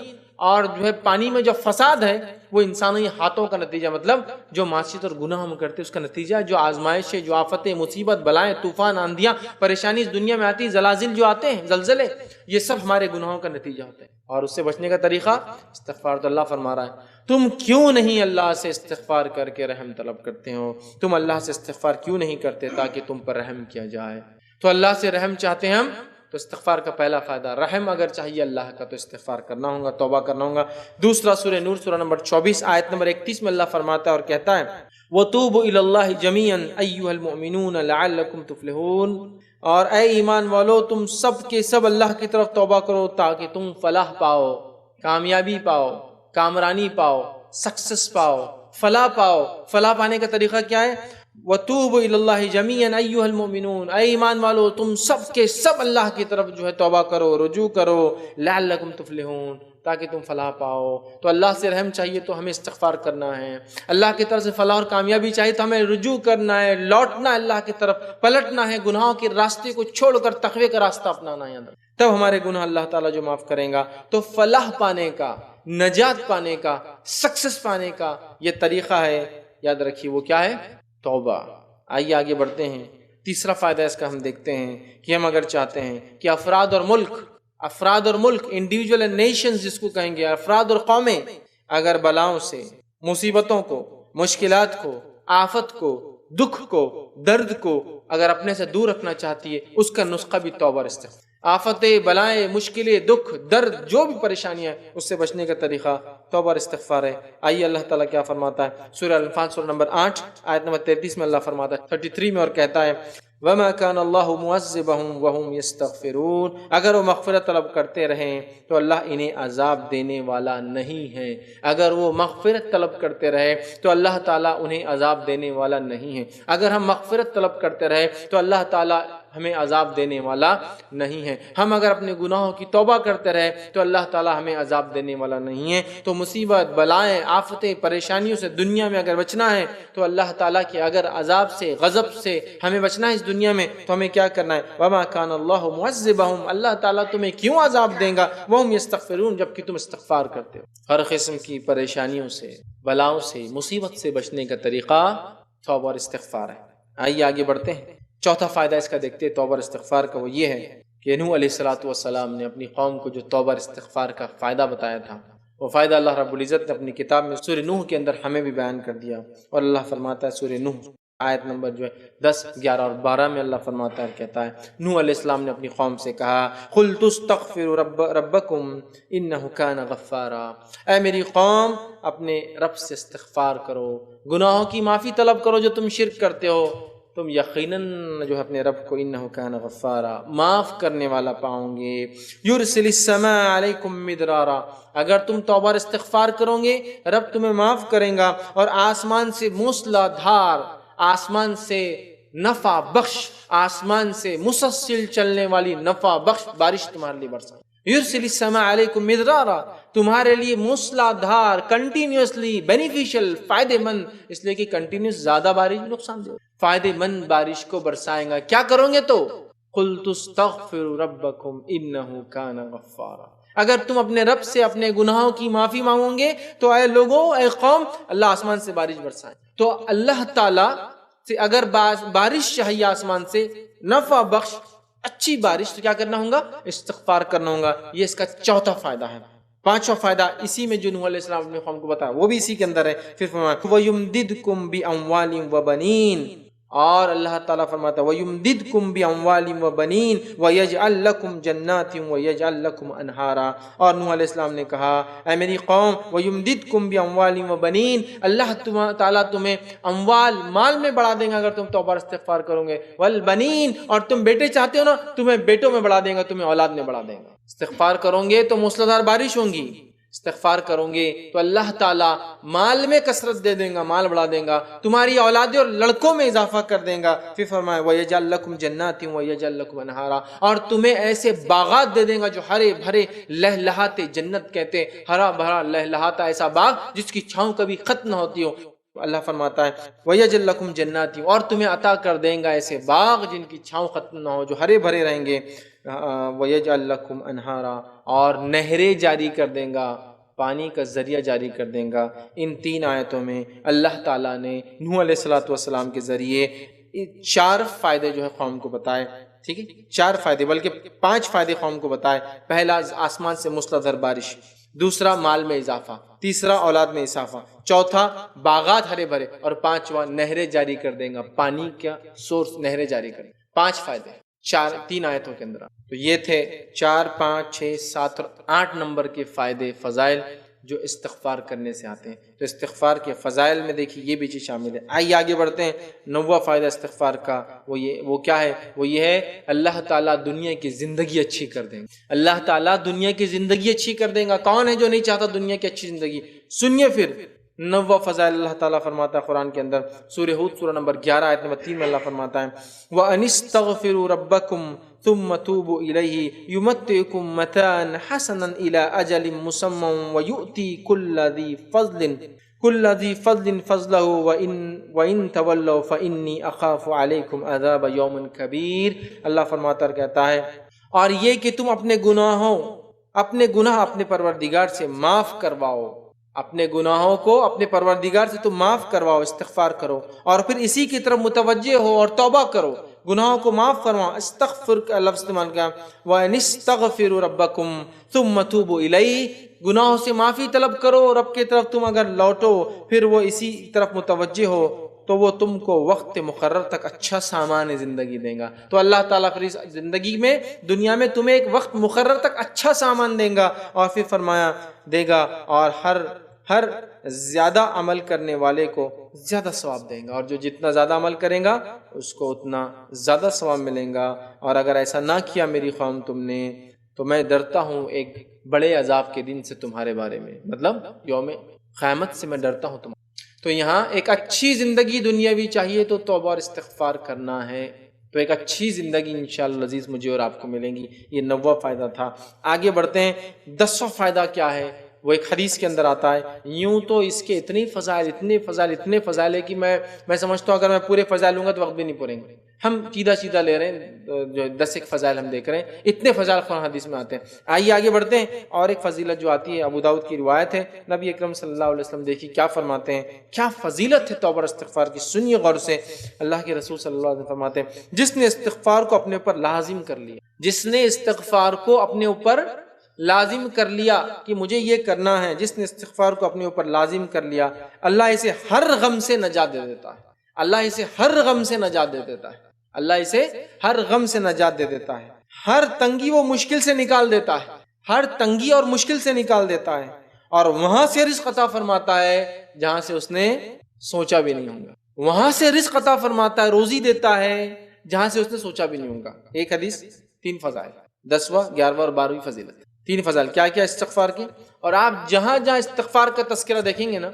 اور پانی میں جو فساد ہے وہ انسانی ہاتھوں کا نتیجہ، مطلب جو معصیت اور گناہ ہم کرتے ہیں اس کا نتیجہ، جو آزمائشیں، جو آفتیں، مصیبت، بلائیں، طوفان، آندھیاں، پریشانی اس دنیا میں آتی، زلازل جو آتے ہیں، زلزلے، یہ سب ہمارے گناہوں کا نتیجہ ہوتے ہیں۔ اور اس سے بچنے کا طریقہ استغفار۔ تو اللہ فرما رہا ہے تم کیوں نہیں اللہ سے استغفار کر کے رحم طلب کرتے ہو؟ تم اللہ سے استغفار کیوں نہیں کرتے تاکہ تم پر رحم کیا جائے؟ تو اللہ سے رحم چاہتے ہیں ہم، تو استغفار کا پہلا فائدہ، رحم اگر چاہیے اللہ کا تو استغفار کرنا ہوگا، توبہ کرنا ہوگا۔ دوسرا سورہ نور سورہ نمبر 24 آیت نمبر 31 میں اللہ فرماتا ہے اور کہتا ہے وَتُوبُوا إِلَى اللَّهِ جَمِيعًا أَيُّهَا الْمُؤْمِنُونَ لَعَلَّكُمْ تُفْلِحُونَ۔ اور اے ایمان والو، تم سب کے سب اللہ کی طرف توبہ کرو تاکہ تم فلاح پاؤ، کامیابی پاؤ، کامرانی پاؤ، سکسس پاؤ، فلاح پاؤ۔ فلاح پانے کا طریقہ کیا ہے؟ وَتُوبُوا إِلَى اللَّهِ جَمِيعًا أَيُّهَا الْمُؤْمِنُونَ، اے ایمان والو تم سب کے سب اللہ کی طرف توبہ کرو، رجوع کرو، لعلکم تفلحون، تاکہ تم فلاح پاؤ۔ تو اللہ سے رحم چاہیے تو ہمیں استغفار کرنا ہے، اللہ کی طرف سے فلاح اور کامیابی چاہیے تو ہمیں رجوع کرنا ہے، لوٹنا ہے اللہ کی طرف، پلٹنا ہے، گناہوں کے راستے کو چھوڑ کر تقوی کا راستہ اپنانا ہے، تب ہمارے گناہ اللہ تعالیٰ جو معاف کریں گا۔ تو فلاح پانے کا، نجات پانے کا، سکسس پانے کا یہ طریقہ ہے، یاد رکھیے وہ کیا ہے؟ توبہ۔ آئیے آگے بڑھتے ہیں۔ تیسرا فائدہ اس کا ہم دیکھتے ہیں کہ ہم اگر چاہتے ہیں کہ افراد اور ملک انڈیویجول اینڈ نیشنز جس کو کہیں گے، افراد اور قومیں اگر بلاؤں سے، مصیبتوں کو، مشکلات کو، آفت کو، دکھ کو، درد کو اگر اپنے سے دور رکھنا چاہتی ہے، اس کا نسخہ بھی توبہ اور استغفار۔ آفتیں، بلائیں، مشکلیں، دکھ، درد، جو بھی پریشانیاں ہیں اس سے بچنے کا طریقہ توبہ اور استغفار ہے۔ آئیے اللہ تعالیٰ کیا فرماتا ہے سورہ الانفال سورہ نمبر 8 آیت نمبر 33 میں اللہ فرماتا ہے 33 میں اور کہتا ہے وَمَا كَانَ اللَّهُ مُعَذِّبَهُمْ وَهُمْ يَسْتَغْفِرُونَ، اگر وہ مغفرت طلب کرتے رہیں تو اللہ انہیں عذاب دینے والا نہیں ہے۔ اگر وہ مغفرت طلب کرتے رہے تو اللہ تعالیٰ انہیں عذاب دینے والا نہیں ہے۔ اگر ہم مغفرت طلب کرتے رہے تو اللہ تعالیٰ ہمیں عذاب دینے والا نہیں ہے۔ ہم اگر اپنے گناہوں کی توبہ کرتے رہے تو اللہ تعالیٰ ہمیں عذاب دینے والا نہیں ہے۔ تو مصیبت، بلائیں، آفتیں، پریشانیوں سے دنیا میں اگر بچنا ہے تو اللہ تعالیٰ کے اگر عذاب سے، غضب سے ہمیں بچنا ہے اس دنیا میں تو ہمیں کیا کرنا ہے؟ وَمَا كَانَ اللَّهُ مُعَذِّبَهُمْ، اللہ تعالیٰ تمہیں کیوں عذاب دیں گا؟ وَهُمْ يَسْتَغْفِرُونَ، جبکہ تم استغفار کرتے ہو۔ ہر قسم کی پریشانیوں سے، بلاؤں سے، مصیبت سے بچنے کا طریقہ توبہ اور استغفار ہے۔ آئیے آگے بڑھتے ہیں۔ چوتھا فائدہ اس کا دیکھتے ہیں توبہ اور استغفار کا، وہ یہ ہے کہ نوح علیہ السلام نے اپنی قوم کو جو توبہ اور استغفار کا فائدہ بتایا تھا، وہ فائدہ اللہ رب العزت نے اپنی کتاب میں سورہ نوح کے اندر ہمیں بھی بیان کر دیا۔ اور اللہ فرماتا ہے سورہ نوح آیت نمبر 10، 11 اور 12 میں اللہ فرماتا ہے، کہتا ہے نوح علیہ السلام نے اپنی قوم سے کہا قُلْتُ اسْتَغْفِرُوا رَبَّكُمْ إِنَّهُ كَانَ غَفَّارًا، اے میری قوم اپنے رب سے استغفار کرو، گناہوں کی معافی طلب کرو جو تم شرک کرتے ہو، تم یقیناً جو ہے اپنے رب کو انہ کان غفارا، معاف کرنے والا پاؤں گے۔ یرسل السماء علیکم مدرارا، اگر تم توبہ اور استغفار کرو گے رب تمہیں معاف کرے گا، اور آسمان سے موسلا دھار، آسمان سے نفع بخش، آسمان سے مسلسل چلنے والی نفع بخش بارش تمہارے لیے برسائے۔ یرسل السماء علیکم مدرارا، تمہارے لیے موسلا دھار، کنٹینیوسلی بینیفیشل، فائدے مند، اس لیے کہ کنٹینیوس زیادہ بارش نقصان دے، فائدے مند بارش کو برسائیں گا۔ کیا کرو گے تو قُلْتُ اسْتَغْفِرُوا رَبَّكُمْ إِنَّهُ كَانَ غَفَّارًا، اگر تم اپنے رب سے اپنے گناہوں کی معافی مانگو گے تو اے لوگوں، اے قوم، اللہ آسمان سے بارش برسائے۔ تو اللہ تعالیٰ سے اگر بارش چاہیے آسمان سے، نفع بخش اچھی بارش، تو کیا کرنا ہوگا؟ استغفار کرنا ہوگا۔ یہ اس کا چوتھا فائدہ ہے۔ پانچواں فائدہ اسی میں جو نوح علیہ السلام اپنے قوم کو بتایا وہ بھی اسی کے اندر ہے۔ پھر فرمایا وَيُمْدِدْكُمْ بِأَمْوَالٍ وَبَنِينَ، اور اللہ تعالیٰ فرماتا ہے وَيُمْدِدْكُمْ بِأَمْوَالٍ وَبَنِينَ وَيَجْعَلْ لَكُمْ جَنَّاتٍ وَيَجْعَلْ لَكُمْ أَنْهَارًا۔ اور نوح علیہ السلام نے کہا اے میری قوم، وَيُمْدِدْكُمْ بِأَمْوَالٍ وَبَنِينَ، اللہ تعالیٰ تمہیں اموال، مال میں بڑھا دیں گا اگر تم توبہ استغفار کرو گے، وَالْبَنِينَ، اور تم بیٹے چاہتے ہو نا، تمہیں بیٹوں میں بڑھا دیں گا، تمہیں اولاد میں بڑھا دیں گا۔ استغفار کرو گے تو موسلادھار بارش ہوں گی، استغفار کرو گے تو اللہ تعالیٰ مال میں کثرت دے دیں گا، مال بڑھا دیں گا، تمہاری اولادیں اور لڑکوں میں اضافہ کر دیں گا۔ پھر فرمایا وَيَجْعَلْ لَكُمْ جَنَّاتٍ وَيَجْعَلْ لَكُمْ أَنْهَارًا، اور تمہیں ایسے باغات دے دیں گا جو ہرے بھرے لہلہاتے، جنت کہتے ہیں ہرا بھرا لہلہاتا ایسا باغ جس کی چھاؤں کبھی ختم نہ ہوتی ہو۔ اللہ فرماتا ہے وَيَجْعَلْ لَكُمْ جَنَّاتٍ، اور تمہیں عطا کر دیں گا ایسے باغ جن کی چھاؤں ختم نہ ہو، جو ہرے بھرے رہیں گے۔ وَيَجْعَلْ لَكُمْ أَنْهَارًا، اور نہریں جاری کر دیں گا، پانی کا ذریعہ جاری کر دیں گا۔ ان تین آیتوں میں اللہ تعالیٰ نے نوح علیہ السلام کے ذریعے 4 فائدے جو ہے قوم کو بتائے، ٹھیک ہے، 4 فائدے بلکہ 5 فائدے قوم کو بتائے۔ پہلا آسمان سے موسلادھار بارش، دوسرا مال میں اضافہ، تیسرا اولاد میں اضافہ، چوتھا باغات ہرے بھرے، اور پانچواں نہریں جاری کر دیں گا، پانی کا سورس نہریں جاری کریں گا۔ 5 فائدے 3 آیتوں کے اندر۔ تو یہ تھے 4، 5، 6، 7 اور 8 نمبر کے فائدے، فضائل جو استغفار کرنے سے آتے ہیں۔ تو استغفار کے فضائل میں دیکھیے یہ بھی چیز شامل ہے۔ آئیے آگے بڑھتے ہیں۔ 9واں فائدہ استغفار کا وہ کیا ہے؟ وہ یہ ہے اللہ تعالیٰ دنیا کی زندگی اچھی کر دیں گے۔ اللہ تعالیٰ دنیا کی زندگی اچھی کر دیں گا۔ کون ہے جو نہیں چاہتا دنیا کی اچھی زندگی؟ سنیے پھر 9واں فضائل اللہ تعالیٰ فرماتا ہے قرآن کے اندر، سورہ ہود سورہ نمبر 11 آیت نمبر 3 میں اللہ فرماتا ہے وَأَنِ اسْتَغْفِرُوا رَبَّكُمْ ثُمَّ تُوبُوا إِلَيْهِ يُمَتِّعْكُمْ مَتَاعًا حَسَنًا إِلَىٰ أَجَلٍ مُّسَمًّى وَيُؤْتِي كُلَّ ذِي فَضْلٍ فَضْلَهُ وَإِن تَوَلَّوْا فَإِنِّي أَخَافُ عَلَيْكُمْ عَذَابَ يَوْمٍ كَبِيرٍ۔ اللہ فرماتا کہتا ہے اور یہ کہ تم اپنے گناہ اپنے پروردگار سے معاف کرواؤ، اپنے گناہوں کو اپنے پروردگار سے تم معاف کرواؤ، استغفار کرو، اور پھر اسی کی طرف متوجہ ہو اور توبہ کرو، گناہوں کو معاف کرواؤ۔ استغفر کا لفظ استعمال کیا، وَأَنِ اسْتَغْفِرُوا رَبَّكُمْ ثُمَّ تُوبُوا إِلَيْهِ، گناہوں سے معافی طلب کرو، رب کی طرف تم اگر لوٹو، پھر وہ اسی طرف متوجہ ہو تو وہ تم کو وقت مقرر تک اچھا سامان زندگی دیں گا۔ تو اللہ تعالیٰ پھر اس زندگی میں، دنیا میں تمہیں ایک وقت مقرر تک اچھا سامان دیں گا، اور پھر فرمایا دے گا، اور ہر زیادہ عمل کرنے والے کو زیادہ ثواب دیں گا، اور جو جتنا زیادہ عمل کرے گا اس کو اتنا زیادہ ثواب ملیں گا۔ اور اگر ایسا نہ کیا میری قوم تم نے، تو میں ڈرتا ہوں ایک بڑے عذاب کے دن سے تمہارے بارے میں، مطلب یوم قیامت سے میں ڈرتا ہوں تمہارے۔ تو یہاں ایک اچھی زندگی دنیاوی چاہیے تو توبہ اور استغفار کرنا ہے، تو ایک اچھی زندگی انشاءاللہ عزیز مجھے اور آپ کو ملیں گی۔ یہ 9واں فائدہ تھا۔ آگے بڑھتے ہیں۔ 10واں فائدہ کیا ہے؟ وہ ایک حدیث کے اندر آتا ہے۔ یوں تو اس کے اتنے فضائل ہے کہ میں سمجھتا ہوں اگر میں پورے فضائل لوں گا تو وقت بھی نہیں پوریں گے۔ ہم سیدھا لے رہے ہیں، جو 10 ایک فضائل ہم دیکھ رہے ہیں، اتنے فضائل قرآن حدیث میں آتے ہیں۔ آئیے آگے بڑھتے ہیں۔ اور ایک فضیلت جو آتی ہے، ابو داؤد کی روایت ہے، نبی اکرم صلی اللہ علیہ وسلم دیکھیے کیا فرماتے ہیں، کیا فضیلت ہے توبہ اور استغفار کی، سنیے غور سے۔ اللہ کے رسول صلی اللہ علیہ وسلم فرماتے ہیں جس نے استغفار کو اپنے اوپر لازم کر لیا، جس نے استغفار کو اپنے اوپر لازم کر لیا کہ مجھے یہ کرنا ہے، جس نے استغفار کو اپنے اوپر لازم کر لیا، اللہ اسے ہر غم سے نجات دے دیتا ہے۔ اللہ اسے ہر غم سے نجات دے دیتا ہے۔ اللہ اسے ہر غم سے نجات دے دیتا ہے۔ ہر تنگی وہ مشکل سے نکال دیتا ہے، ہر تنگی اور مشکل سے نکال دیتا ہے، اور وہاں سے رزق عطا فرماتا ہے جہاں سے اس نے سوچا بھی نہیں ہوگا۔ وہاں سے رزق عطا فرماتا ہے، روزی دیتا ہے جہاں سے اس نے سوچا بھی نہیں ہوگا۔ ایک حدیث، 3 فضائل، 10واں، 11واں اور 12ویں فضیلت، 3 فضائل کیا کیا استغفار کی۔ اور آپ جہاں استغفار کا تذکرہ دیکھیں گے نا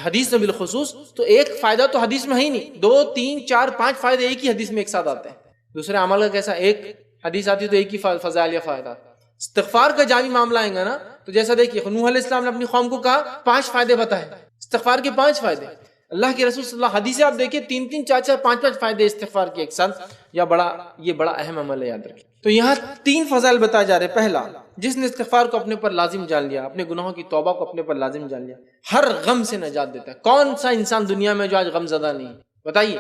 حدیث میں بالخصوص، تو ایک فائدہ تو حدیث میں ہی نہیں، 2، 3، 4، 5 فائدے ایک ہی حدیث میں ایک ساتھ آتے ہیں۔ دوسرے عمل کا کیسا، ایک حدیث آتی ہے تو ایک ہی فضائل یا فائدہ۔ استغفار کا جامع معاملہ آئے گا نا، تو جیسا دیکھیے نوح علیہ السلام نے اپنی قوم کو کہا 5 فائدے بتائے، استغفار کے 5 فائدے۔ اللہ کے رسول صلی اللہ حدیث آپ دیکھیں 3 4 5 فائدے استغفار کے ایک ساتھ، یہ بڑا اہم عمل ہے، یاد رکھیں۔ تو یہاں 3 فضائل بتائے جا رہے۔ پہلا، جس نے استغفار کو اپنے پر لازم جان لیا، اپنے گناہوں کی توبہ کو اپنے پر لازم جان لیا، ہر غم سے نجات دیتا ہے۔ کون سا انسان دنیا میں جو آج غم زدہ نہیں ہے؟ بتائیے،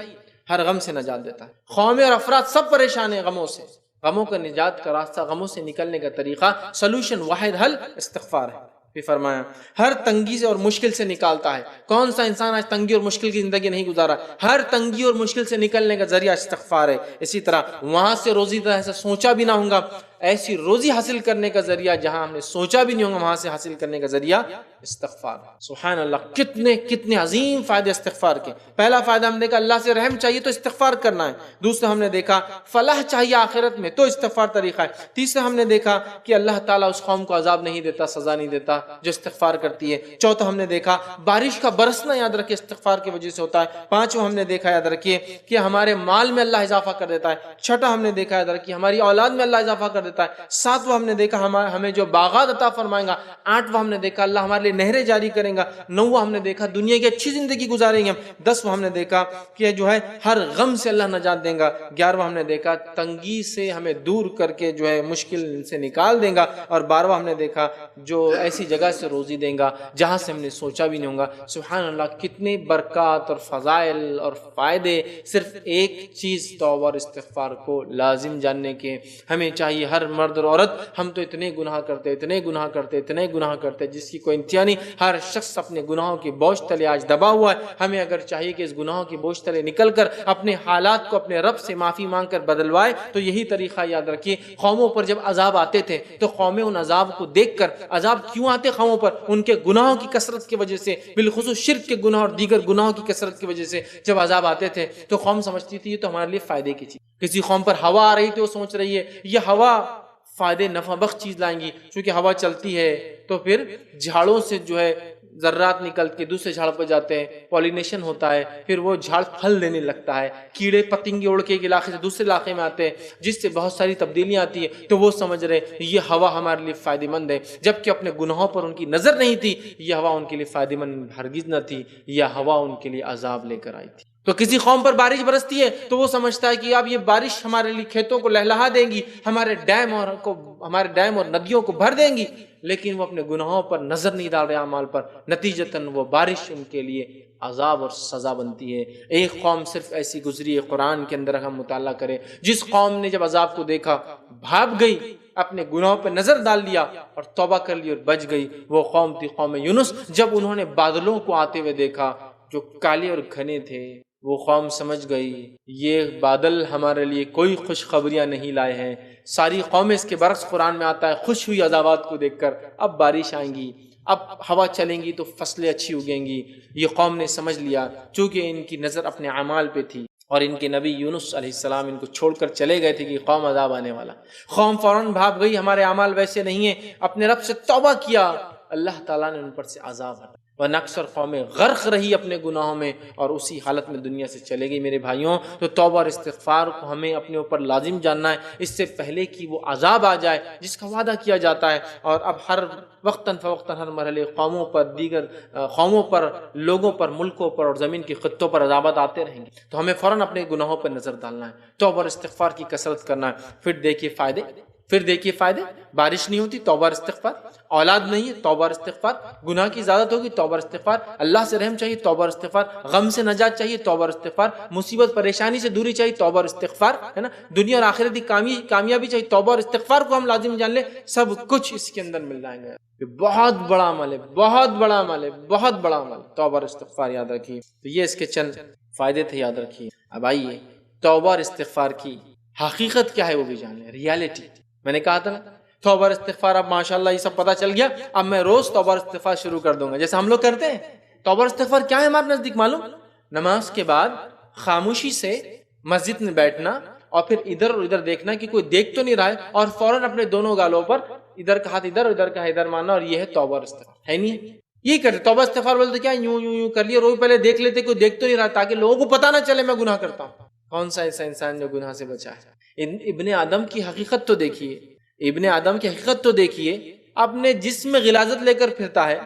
ہر غم سے نجات دیتا ہے۔ قومیں اور افراد سب پریشان ہیں غموں سے، غموں کا نجات کا راستہ، غموں سے نکلنے کا طریقہ، سلوشن، واحد حل استغفار ہے۔ پھر فرمایا ہر تنگی سے اور مشکل سے نکالتا ہے۔ کون سا انسان آج تنگی اور مشکل کی زندگی نہیں گزارا؟ ہر تنگی اور مشکل سے نکلنے کا ذریعہ استغفار ہے۔ اسی طرح وہاں سے روزی ایسا سوچا بھی نہ ہوگا، ایسی روزی حاصل کرنے کا ذریعہ جہاں ہم نے سوچا بھی نہیں ہوگا، وہاں سے حاصل کرنے کا ذریعہ استغفار۔ سبحان اللہ، کتنے عظیم فائدے استغفار کے۔ پہلا فائدہ ہم نے دیکھا اللہ سے رحم چاہیے تو استغفار کرنا ہے۔ دوسرا ہم نے دیکھا فلاح چاہیے آخرت میں تو استغفار طریقہ ہے۔ تیسرا ہم نے دیکھا کہ اللہ تعالیٰ اس قوم کو عذاب نہیں دیتا، سزا نہیں دیتا جو استغفار کرتی ہے۔ چوتھا ہم نے دیکھا بارش کا برسنا، یاد رکھیے، استغفار کی وجہ سے ہوتا ہے۔ پانچواں ہم نے دیکھا، یاد رکھیے، کہ ہمارے مال میں اللہ اضافہ کر دیتا ہے۔ چھٹا ہم نے دیکھا، یاد رکھیے، ہماری اولاد میں اللہ اضافہ کر دیتا ہے۔ ساتواں ہم نے دیکھا ہمیں جو باغات عطا فرمائے گا۔ آٹھواں ہم نے دیکھا اللہ ہمارے لیے نہریں جاری کریں گا۔ نواں ہم نے دیکھا دنیا کی اچھی زندگی گزاریں گے ہم۔ 10واں ہم نے دیکھا کہ جو ہے ہر غم سے اللہ نجات دیں گا۔ 11واں ہم نے دیکھا تنگی سے ہمیں دور کر کے جو ہے مشکل سے نکال دیں گا۔ اور 12واں ہم نے دیکھا جو ایسی جگہ سے روزی دیں گا جہاں سے ہم نے سوچا بھی نہیں ہوگا۔ سبحان اللہ، کتنے برکات اور فضائل اور فائدے صرف ایک چیز توبہ اور استغفار کو لازم جاننے کے۔ ہمیں چاہیے ہر مرد اور عورت، ہم تو اتنے گناہ کرتے جس کی کوئی انتہا نہیں۔ ہر شخص اپنے گناہوں کے بوجھ تلے آج دبا ہوا ہے۔ ہمیں اگر چاہیے کہ اس گناہوں کے بوجھ تلے نکل کر اپنے حالات کو اپنے رب سے معافی مانگ کر بدلوائے تو یہی طریقہ یاد رکھیے۔ قوموں پر جب عذاب آتے تھے تو قومیں ان عذاب کو دیکھ کر، عذاب کیوں آتے قوموں پر؟ ان کے گناہوں کی کثرت کی وجہ سے، بالخصوص شرک کے گناہ اور دیگر گناہوں کی کثرت کی وجہ سے جب عذاب آتے تھے تو قوم سمجھتی تھی یہ تو ہمارے لیے فائدے کی چیز۔ کسی قوم پر ہوا آ رہی تھی، وہ سوچ رہی ہے یہ ہوا فائدے نفع بخش چیز لائیں گی، چونکہ ہوا چلتی ہے تو پھر جھاڑوں سے جو ہے ذرات نکل کے دوسرے جھاڑ پر جاتے ہیں، پولینیشن ہوتا ہے، پھر وہ جھاڑ پھل دینے لگتا ہے، کیڑے پتنگے اڑ کے ایک علاقے سے دوسرے علاقے میں آتے ہیں جس سے بہت ساری تبدیلیاں آتی ہیں، تو وہ سمجھ رہے یہ ہوا ہمارے لیے فائدہ مند ہے، جبکہ اپنے گناہوں پر ان کی نظر نہیں تھی۔ یہ ہوا ان کے لیے فائدہ مند ہرگز نہ تھی، یہ ہوا ان کے لیے عذاب لے کر آئی تھی۔ تو کسی قوم پر بارش برستی ہے تو وہ سمجھتا ہے کہ اب یہ بارش ہمارے لیے کھیتوں کو لہلہا دیں گی، ہمارے ڈیم اور ندیوں کو بھر دیں گی، لیکن وہ اپنے گناہوں پر نظر نہیں ڈال رہے اعمال پر، نتیجتاً وہ بارش ان کے لیے عذاب اور سزا بنتی ہے۔ ایک قوم صرف ایسی گزری ہے قرآن کے اندر ہم مطالعہ کریں، جس قوم نے جب عذاب کو دیکھا بھاگ گئی، اپنے گناہوں پر نظر ڈال لیا اور توبہ کر لی اور بچ گئی، وہ قوم تھی قوم یونس۔ جب انہوں نے بادلوں کو آتے ہوئے دیکھا جو کالے اور گھنے تھے، وہ قوم سمجھ گئی یہ بادل ہمارے لیے کوئی خوشخبریاں نہیں لائے ہیں۔ ساری قومیں اس کے برعکس قرآن میں آتا ہے خوش ہوئی عذابات کو دیکھ کر، اب بارش آئیں گی، اب ہوا چلیں گی تو فصلیں اچھی اگیں گی۔ یہ قوم نے سمجھ لیا، چونکہ ان کی نظر اپنے اعمال پہ تھی اور ان کے نبی یونس علیہ السلام ان کو چھوڑ کر چلے گئے تھے کہ قوم عذاب آنے والا۔ قوم فوراً بھاگ گئی، ہمارے اعمال ویسے نہیں ہیں، اپنے رب سے توبہ کیا، اللہ تعالیٰ نے ان پر سے عذاب ہٹا۔ ورنہ اکثر قومیں غرق رہی اپنے گناہوں میں اور اسی حالت میں دنیا سے چلے گئی۔ میرے بھائیوں، تو توبہ اور استغفار کو ہمیں اپنے اوپر لازم جاننا ہے، اس سے پہلے کہ وہ عذاب آ جائے جس کا وعدہ کیا جاتا ہے۔ اور اب ہر وقتاً فوقتاً ہر مرحلے قوموں پر، دیگر قوموں پر، لوگوں پر، ملکوں پر اور زمین کے خطوں پر عذابات آتے رہیں گے، تو ہمیں فوراً اپنے گناہوں پر نظر ڈالنا ہے، توبہ اور استغفار کی کثرت کرنا ہے۔ پھر دیکھیے فائدے، بارش نہیں ہوتی، توبہ اور استغفار، اولاد نہیں ہے، توبہ اور استغفار، گناہ کی زیادت ہوگی، توبہ اور استغفار، اللہ سے رحم چاہیے، توبہ اور استغفار، غم سے نجات چاہیے، توبہ اور استغفار، مصیبت پریشانی سے دوری چاہیے، توبہ اور استغفار، ہے نا، دنیا اور آخرت کی کامیابی چاہیے، توبہ اور استغفار کو ہم لازم جان لیں، سب کچھ اس کے اندر مل جائیں گے۔ یہ بہت بڑا عمل ہے، بہت بڑا عمل ہے، بہت بڑا عمل، توبہ اور استغفار یاد رکھیے۔ تو یہ اس کے چند فائدے تھے، یاد رکھیے۔ اب آئیے توبہ اور استغفار کی حقیقت کیا ہے وہ بھی جان لیں، ریالٹی۔ میں نے کہا تھا نا توبہ اور استغفار، اب ماشاءاللہ یہ سب پتہ چل گیا، اب میں روز توبہ اور استغفار شروع کر دوں گا جیسے ہم لوگ کرتے ہیں۔ توبہ اور استغفار کیا ہے ہمارے نزدیک معلوم؟ نماز کے بعد خاموشی سے مسجد میں بیٹھنا اور پھر ادھر اور ادھر دیکھنا کہ کوئی دیکھ تو نہیں رہا ہے، اور فوراً اپنے دونوں گالوں پر ادھر کا ہاتھ ادھر، ادھر کا ادھر ماننا، اور یہ ہے توبہ اور استغفار، ہے نہیں؟ یہ کرتے توبہ استغفار بولتے کیا یوں کر لیا، روز پہلے دیکھ لیتے کوئی دیکھ تو نہیں رہا تاکہ لوگوں کو پتہ نہ چلے میں گناہ کرتا ہوں۔ کون سا ایسا انسان جو گناہ سے بچا ہے؟ ابن آدم کی حقیقت تو دیکھیے، ابن آدم کی حقیقت تو دیکھیے، اپنے جسم میں غلاظت لے کر پھرتا ہے،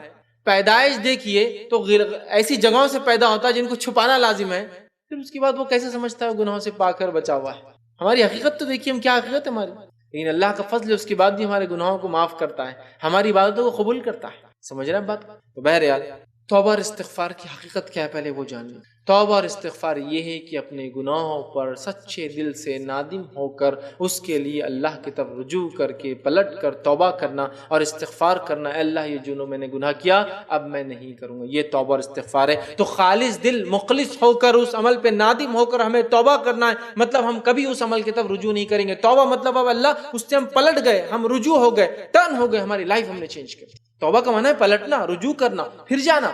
پیدائش دیکھیے تو ایسی جگہوں سے پیدا ہوتا ہے جن کو چھپانا لازم ہے، پھر اس کے بعد وہ کیسے سمجھتا ہے گناہوں سے پاک اور بچا ہوا ہے؟ ہماری حقیقت تو دیکھیے، ہم کیا حقیقت ہے ہماری، لیکن اللہ کا فضل ہے، اس کے بعد بھی ہمارے گناہوں کو معاف کرتا ہے، ہماری عبادتوں کو قبول کرتا ہے۔ سمجھ رہے ہیں بات؟ تو بہرحال توبہ اور استغفار کی حقیقت کیا ہے پہلے وہ جان لیں۔ توبہ اور استغفار یہ ہے کہ اپنے گناہوں پر سچے دل سے نادم ہو کر اس کے لیے اللہ کی طرف رجوع کر کے پلٹ کر توبہ کرنا اور استغفار کرنا، اے اللہ یہ جو میں نے گناہ کیا اب میں نہیں کروں گا، یہ توبہ اور استغفار ہے۔ تو خالص دل مخلص ہو کر اس عمل پہ نادم ہو کر ہمیں توبہ کرنا ہے، مطلب ہم کبھی اس عمل کی طرف رجوع نہیں کریں گے۔ توبہ مطلب اب اللہ اس سے ہم پلٹ گئے، ہم رجوع ہو گئے، ٹرن ہو گئے، ہماری لائف ہم نے چینج کر دی۔ توبہ کا معنی ہے پلٹنا، رجوع کرنا، پھر جانا۔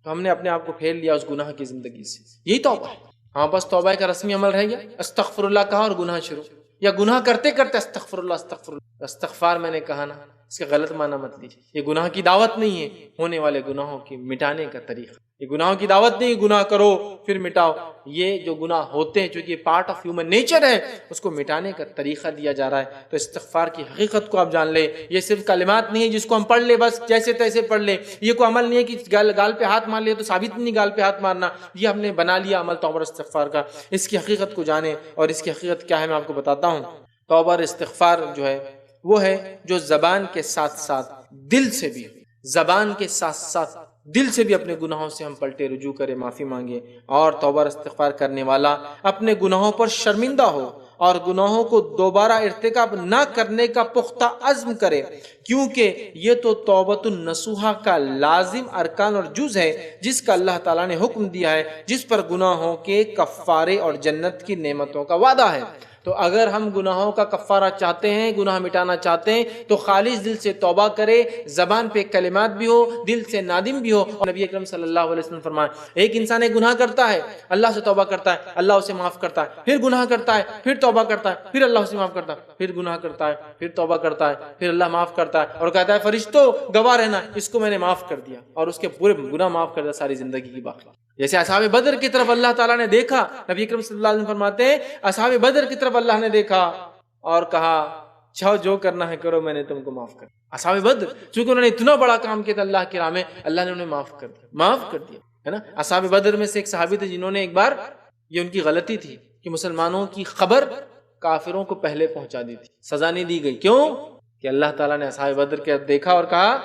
تو ہم نے اپنے آپ کو پھیر لیا اس گناہ کی زندگی سے، یہی توبہ ہے۔ ہاں بس توبہ کا رسمی عمل رہ گیا، استغفر اللہ کہا اور گناہ شروع، یا گناہ کرتے کرتے استغفر اللہ استغفر اللہ۔ استغفار میں نے کہا نا، اس کا غلط معنی مت لیجیے، یہ گناہ کی دعوت نہیں ہے، ہونے والے گناہوں کی مٹانے کا طریقہ۔ یہ گناہوں کی دعوت نہیں، گناہ کرو پھر مٹاؤ، یہ جو گناہ ہوتے ہیں چونکہ یہ پارٹ آف ہیومن نیچر ہے، اس کو مٹانے کا طریقہ دیا جا رہا ہے۔ تو استغفار کی حقیقت کو آپ جان لیں، یہ صرف کلمات نہیں ہے جس کو ہم پڑھ لیں بس جیسے تیسے پڑھ لیں، یہ کوئی عمل نہیں ہے کہ گال پہ ہاتھ مار لیا تو ثابت نہیں گال پہ ہاتھ مارنا، یہ ہم نے بنا لیا عمل توبہ اور استغفار کا۔ اس کی حقیقت کو جانیں، اور اس کی حقیقت کیا ہے میں آپ کو بتاتا ہوں۔ توبہ اور استغفار جو ہے وہ ہے جو زبان کے ساتھ ساتھ دل سے بھی، زبان کے ساتھ ساتھ دل سے بھی اپنے گناہوں سے ہم پلٹے، رجوع کرے، معافی مانگے، اور توبہ اور استغفار کرنے والا اپنے گناہوں پر شرمندہ ہو اور گناہوں کو دوبارہ ارتکاب نہ کرنے کا پختہ عزم کرے، کیونکہ یہ تو توبۃ النصوحہ کا لازم ارکان اور جز ہے جس کا اللہ تعالیٰ نے حکم دیا ہے، جس پر گناہوں کے کفارے اور جنت کی نعمتوں کا وعدہ ہے۔ تو اگر ہم گناہوں کا کفارہ چاہتے ہیں، گناہ مٹانا چاہتے ہیں، تو خالص دل سے توبہ کرے، زبان پہ کلمات بھی ہو، دل سے نادم بھی ہو۔ اور نبی اکرم صلی اللہ علیہ وسلم فرمائے، ایک انسان ایک گناہ کرتا ہے، اللہ سے توبہ کرتا ہے، اللہ اسے معاف کرتا ہے، پھر گناہ کرتا ہے، پھر توبہ کرتا ہے، پھر اللہ اسے معاف کرتا ہے، پھر گناہ کرتا ہے، پھر توبہ کرتا ہے، پھر اللہ معاف کرتا ہے اور کہتا ہے فرشتوں گواہ رہنا، اس کو میں نے معاف کر دیا، اور اس کے پورے گناہ معاف کر دیا ساری زندگی کی باقی۔ جیسے اصحاب بدر کی طرف اللہ تعالیٰ نے دیکھا، نبی اکرم صلی اللہ علیہ وسلم فرماتے ہیں اصحاب بدر کی طرف اللہ نے دیکھا اور کہا چاہو جو کرنا ہے کرو، میں نے تم کو معاف کر دیا۔ اصحاب بدر چونکہ انہوں نے اتنا بڑا کام کیا تھا اللہ کی راہ میں، اللہ نے انہیں معاف کر دیا، معاف کر دیا، ہے نا۔ اصحاب بدر میں سے ایک صحابی تھے جنہوں نے ایک بار، یہ ان کی غلطی تھی کہ مسلمانوں کی خبر کافروں کو پہلے پہنچا دی تھی، سزا نہیں دی گئی، کیوں کہ اللہ تعالیٰ نے اصحاب بدر کے دیکھا اور کہا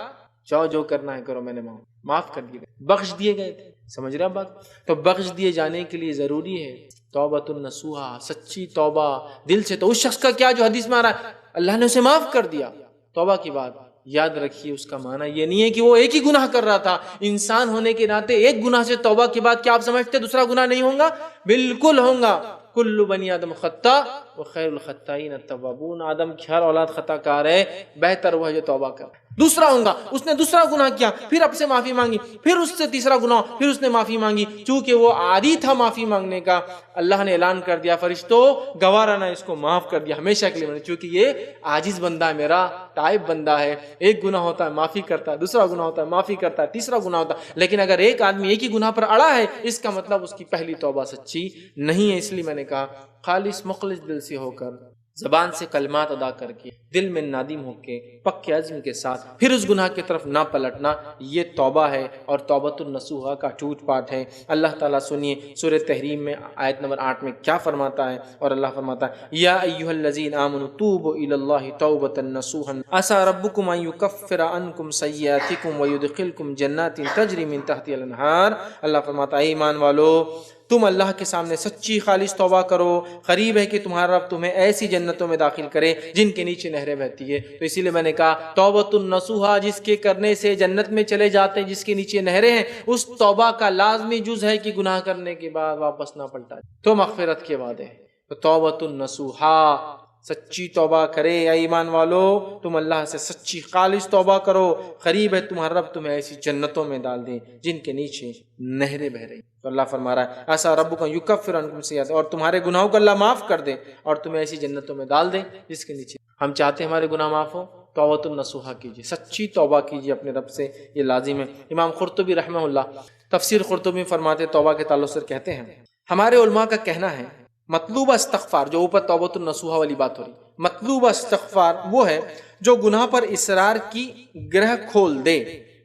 چاہو جو کرنا ہے کرو، میں نے معاف کر دیے گئے، بخش دیے گئے تھے۔ سمجھ رہے ہیں بات؟ تو بخش دیے جانے کے لیے ضروری ہے توبۃ النصوحہ، سچی توبہ دل سے۔ تو اس شخص کا کیا جو حدیث میں آ رہا ہے اللہ نے اسے معاف کر دیا، توبہ کی بات یاد رکھیے، اس کا معنی یہ نہیں ہے کہ وہ ایک ہی گناہ کر رہا تھا۔ انسان ہونے کے ناطے ایک گناہ سے توبہ کے بعد کیا آپ سمجھتے دوسرا گناہ نہیں ہوگا؟ بالکل ہوگا۔ کل بنی آدم خطا وخیر الخطائین التوابون، آدم کی ہر اولاد خطا کار ہے، بہتر وہ ہے جو توبہ کرے۔ دوسرا ہوگا، اس نے دوسرا گناہ کیا، پھر اب سے معافی مانگی، پھر اس سے تیسرا گناہ، پھر اس نے معافی مانگی، چونکہ وہ عادی تھا معافی مانگنے کا، اللہ نے اعلان کر دیا فرشتوں گواہ رہنا، اس کو معاف کر دیا ہمیشہ کے لیے، چونکہ یہ عاجز بندہ ہے، میرا تائب بندہ ہے۔ ایک گناہ ہوتا ہے معافی کرتا ہے، دوسرا گناہ ہوتا ہے معافی کرتا ہے، تیسرا گناہ ہوتا ہے۔ لیکن اگر ایک آدمی ایک ہی گناہ پر اڑا ہے، اس کا مطلب اس کی پہلی توبہ سچی نہیں ہے۔ اس لیے میں نے کہا خالص مخلص دل سے ہو کر، زبان سے کلمات ادا کر کے، دل میں نادم ہو کے، پکے عزم کے ساتھ، پھر اس گناہ کی طرف نہ پلٹنا، یہ توبہ ہے اور توبۃ النصوحہ کا ٹوٹ پاٹ ہے۔ اللہ تعالیٰ سنیے سورہ تحریم میں آیت نمبر 8 میں کیا فرماتا ہے، اور اللہ فرماتا ہے یا ایھا الذین آمنوا توبوا الی اللہ توبۃ نصوحا عسیٰ ربکم ان یکفر عنکم سیئاتکم ویدخلکم جنات تجری من تحتها الانہار۔ اللہ فرماتا ہے اے ایمان والو، تم اللہ کے سامنے سچی خالص توبہ کرو، قریب ہے کہ تمہارا رب تمہیں ایسی جنتوں میں داخل کرے جن کے نیچے نہریں بہتی ہے۔ تو اسی لیے میں نے کہا توبۃ النصوحہ جس کے کرنے سے جنت میں چلے جاتے ہیں، جس کے نیچے نہریں ہیں، اس توبہ کا لازمی جز ہے کہ گناہ کرنے کے بعد واپس نہ پلٹا تو مغفرت کے وعدے ہیں۔ تو توبۃ النصوحہ، سچی توبہ کرے اے ایمان والو، تم اللہ سے سچی خالص توبہ کرو، قریب ہے تمہارا رب تمہیں ایسی جنتوں میں ڈال دیں جن کے نیچے نہریں بہ رہی۔ تو اللہ فرما رہا ہے ایسا ربک یکفر عنکم سیئات، اور تمہارے گناہوں کو اللہ معاف کر دے اور تمہیں ایسی جنتوں میں ڈال دے جس کے نیچے۔ ہم چاہتے ہیں ہمارے گناہ معاف ہو، توبۃ النصوحہ کیجیے، سچی توبہ کیجیے اپنے رب سے، یہ لازم ہے۔ امام قرطبی رحمہ اللہ تفسیر قرطبی فرماتے توبہ کے تعلق سے کہتے ہیں ہمارے علماء کا کہنا ہے مطلوبہ استغفار، جو اوپر توبۃ النصوحہ والی بات ہو رہی، مطلوبہ استغفار وہ ہے جو گناہ پر اصرار کی گرہ کھول دے،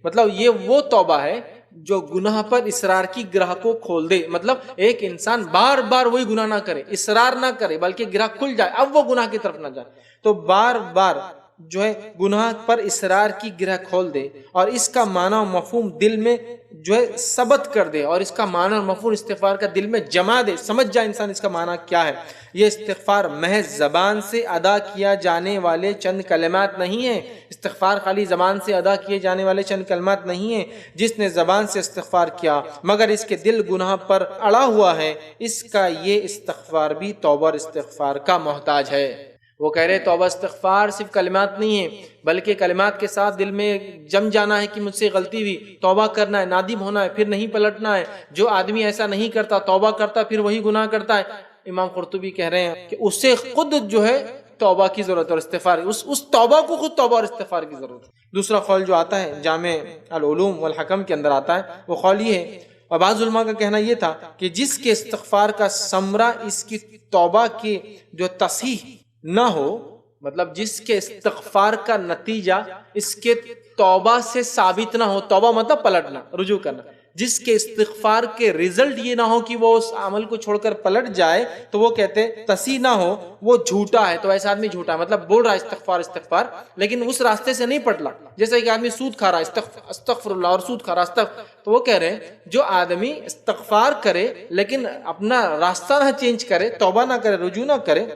مطلب یہ وہ توبہ ہے جو گناہ پر اصرار کی گرہ کو کھول دے. مطلب ایک انسان بار بار وہی گناہ نہ کرے، اصرار نہ کرے، بلکہ گرہ کھل جائے، اب وہ گناہ کی طرف نہ جائے. تو بار بار جو ہے گناہ پر اصرار کی گرہ کھول دے اور اس کا معنی و مفہوم دل میں جو ہے ثبت کر دے، اور اس کا معنی اور مفہوم استغفار کا دل میں جما دے، سمجھ جائے انسان اس کا معنی کیا ہے. یہ استغفار محض زبان سے ادا کیا جانے والے چند کلمات نہیں ہیں. استغفار خالی زبان سے ادا کیے جانے والے چند کلمات نہیں ہیں. جس نے زبان سے استغفار کیا مگر اس کے دل گناہ پر اڑا ہوا ہے، اس کا یہ استغفار بھی توبہ اور استغفار کا محتاج ہے. وہ کہہ رہے توبہ استغفار صرف کلمات نہیں ہے، بلکہ کلمات کے ساتھ دل میں جم جانا ہے کہ مجھ سے غلطی ہوئی، توبہ کرنا ہے، نادم ہونا ہے، پھر نہیں پلٹنا ہے. جو آدمی ایسا نہیں کرتا، توبہ کرتا پھر وہی گناہ کرتا ہے، امام قرطبی کہہ رہے ہیں کہ اسے خود جو ہے توبہ کی ضرورت اور استغفار، اس توبہ کو خود توبہ اور استغفار کی ضرورت ہے. دوسرا قول جو آتا ہے جامع العلوم والحکم کے اندر آتا ہے، وہ قول یہ ہے، اور بعض علماء کا کہنا یہ تھا کہ جس کے استغفار کا ثمرہ اس کی توبہ کی جو تصحیح نہ ہو، مطلب جس کے استغفار کا نتیجہ اس کے توبہ سے ثابت نہ ہو، توبہ مطلب پلٹنا، رجوع کرنا، جس کے استغفار کے رزلٹ یہ نہ ہو کہ وہ اس عمل کو چھوڑ کر پلٹ جائے، تو وہ کہتے تصحیح نہ ہو، وہ جھوٹا ہے. تو ایسا آدمی جھوٹا ہے، مطلب بول رہا ہے استغفار استغفار لیکن اس راستے سے نہیں پلٹا. جیسے کہ آدمی سود کھا رہا ہے، استغفر اللہ، اور سود کھا رہا ہے، تو وہ کہہ رہے ہیں جو آدمی استغفار کرے لیکن اپنا راستہ نہ چینج کرے، توبہ نہ کرے، رجوع نہ کرے،